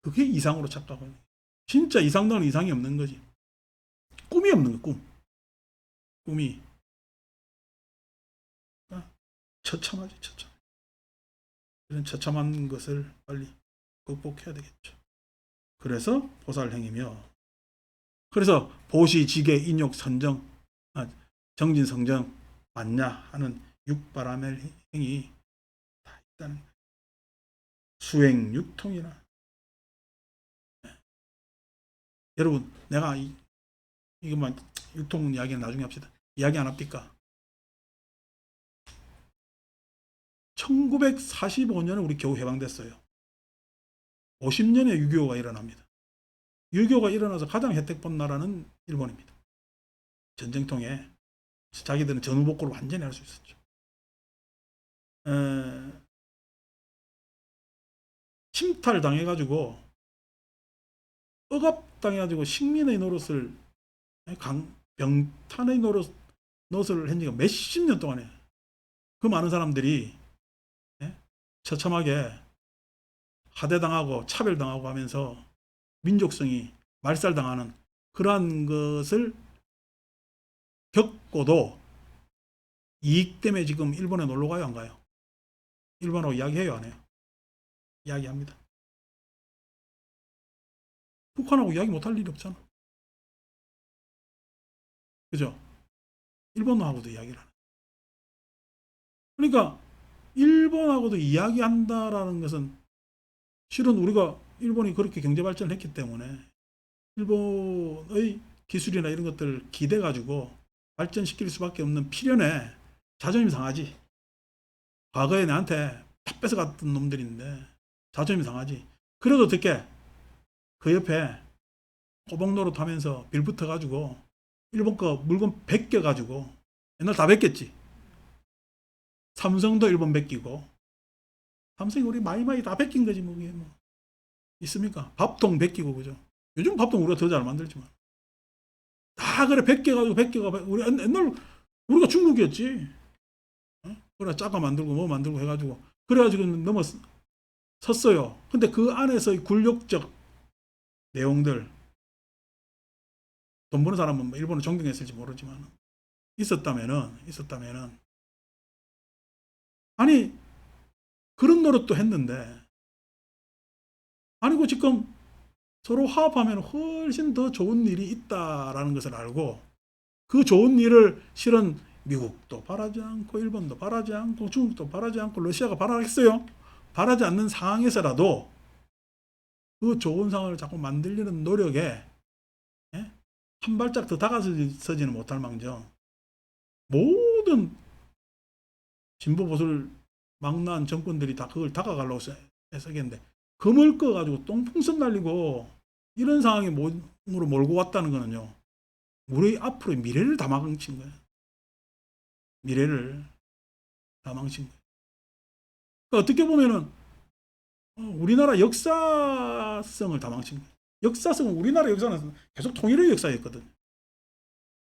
그게 이상으로 착각하고 있는 거야. 진짜 이상당은 이상이 없는 거지. 꿈이 없는 거야, 꿈. 꿈이. 처참하지, 처참. 이런 처참한 것을 빨리 극복해야 되겠죠. 그래서 보살행이며, 그래서 보시, 지계, 인욕, 선정, 정진, 성정 맞냐 하는 육바라멜 행위 다 있다는 거예요. 수행, 유통이나. 여러분, 내가 이것만 유통 이야기는 나중에 합시다. 이야기 안 합니까? 1945년에 우리 겨우 해방됐어요. 50년에 6.25가 일어납니다. 6.25가 일어나서 가장 혜택 본 나라는 일본입니다. 전쟁통에 자기들은 전후복구를 완전히 할 수 있었죠. 침탈 당해가지고 억압당해가지고 식민의 노릇을 병탄의 노릇을 한 지가 몇십 년 동안에 그 많은 사람들이 처참하게 하대당하고 차별당하고 하면서 민족성이 말살당하는 그러한 것을 겪고도 이익 때문에 지금 일본에 놀러 가요, 안 가요? 일본하고 이야기해요, 안 해요? 이야기합니다. 북한하고 이야기 못할 일이 없잖아. 그죠? 일본하고도 이야기를 하는. 그러니까 일본하고도 이야기한다라는 것은 실은 우리가 일본이 그렇게 경제 발전을 했기 때문에 일본의 기술이나 이런 것들을 기대 가지고 발전시킬 수밖에 없는 필연에 자존심 상하지. 과거에 나한테 다 뺏어갔던 놈들인데 자존심 상하지. 그래도 어떻게 그 옆에 꼬박노릇 하면서 빌붙어 가지고 일본 거 물건 베껴 가지고 옛날 다 베꼈지. 삼성도 일본 베끼고 삼성이 우리 마이마이 다 베낀 거지 뭐. 그게 뭐 있습니까? 밥통 베끼고 그죠. 요즘 밥통 우리가 더 잘 만들지만 다 그래 베껴가 우리 옛날 우리가 중국이었지. 그래 짜가 만들고 뭐 만들고 해가지고 그래가지고 섰어요. 근데 그 안에서의 굴욕적 내용들, 돈 버는 사람은 뭐 일본을 존경했을지 모르지만 있었다면은 아니 그런 노릇도 했는데 아니고 지금 서로 화합하면 훨씬 더 좋은 일이 있다라는 것을 알고 그 좋은 일을 실은 미국도 바라지 않고 일본도 바라지 않고 중국도 바라지 않고 러시아가 바라겠어요? 바라지 않는 상황에서라도 그 좋은 상황을 자꾸 만들려는 노력에 한 발짝 더 다가서지는 못할 망정 모든 진보 보수를 망라한 정권들이 다 그걸 다가가려고 애쓰겠는데 금을 꺼가지고 똥풍선 날리고 이런 상황에 몸으로 몰고 왔다는 거는요. 우리 앞으로의 미래를 다 망친 거예요. 미래를 다 망친 거예요. 그러니까 어떻게 보면은 우리나라 역사성을 다 망친 거예요. 역사성은 우리나라 역사는 계속 통일의 역사였거든요.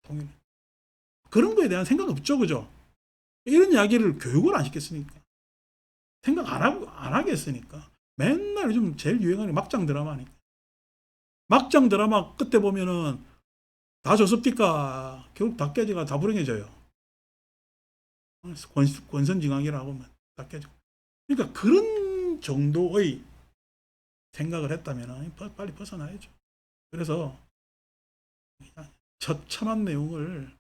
통일. 그런 거에 대한 생각 없죠, 그죠? 이런 이야기를 교육을 안 시켰으니까. 생각 안 하겠으니까. 맨날 요즘 제일 유행하는 게 막장 드라마니까. 막장 드라마 끝에 보면은 다 조섭니까? 결국 다 깨지가 다 불행해져요. 권선징악이라고 하면 다 깨지고. 그러니까 그런 정도의 생각을 했다면 빨리 벗어나야죠. 그래서 처참한 내용을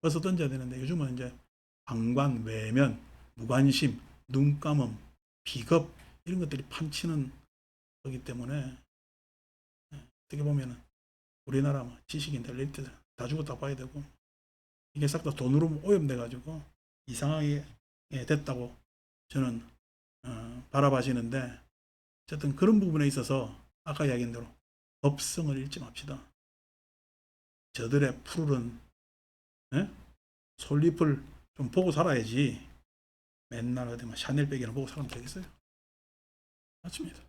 벗어 던져야 되는데 요즘은 이제 방관, 외면, 무관심, 눈감음, 비겁 이런 것들이 판치는 거기 때문에 어떻게 보면 우리나라 지식 인텔리트 다 죽었다 봐야 되고 이게 싹 다 돈으로 오염돼 가지고 이상하게 됐다고 저는 바라봐시는데 어쨌든 그런 부분에 있어서 아까 이야기한 대로 법성을 잃지 맙시다. 저들의 푸르른 솔잎을 좀 보고 살아야지 맨날 어디 뭐 샤넬백이나 보고 살면 되겠어요? 맞습니다.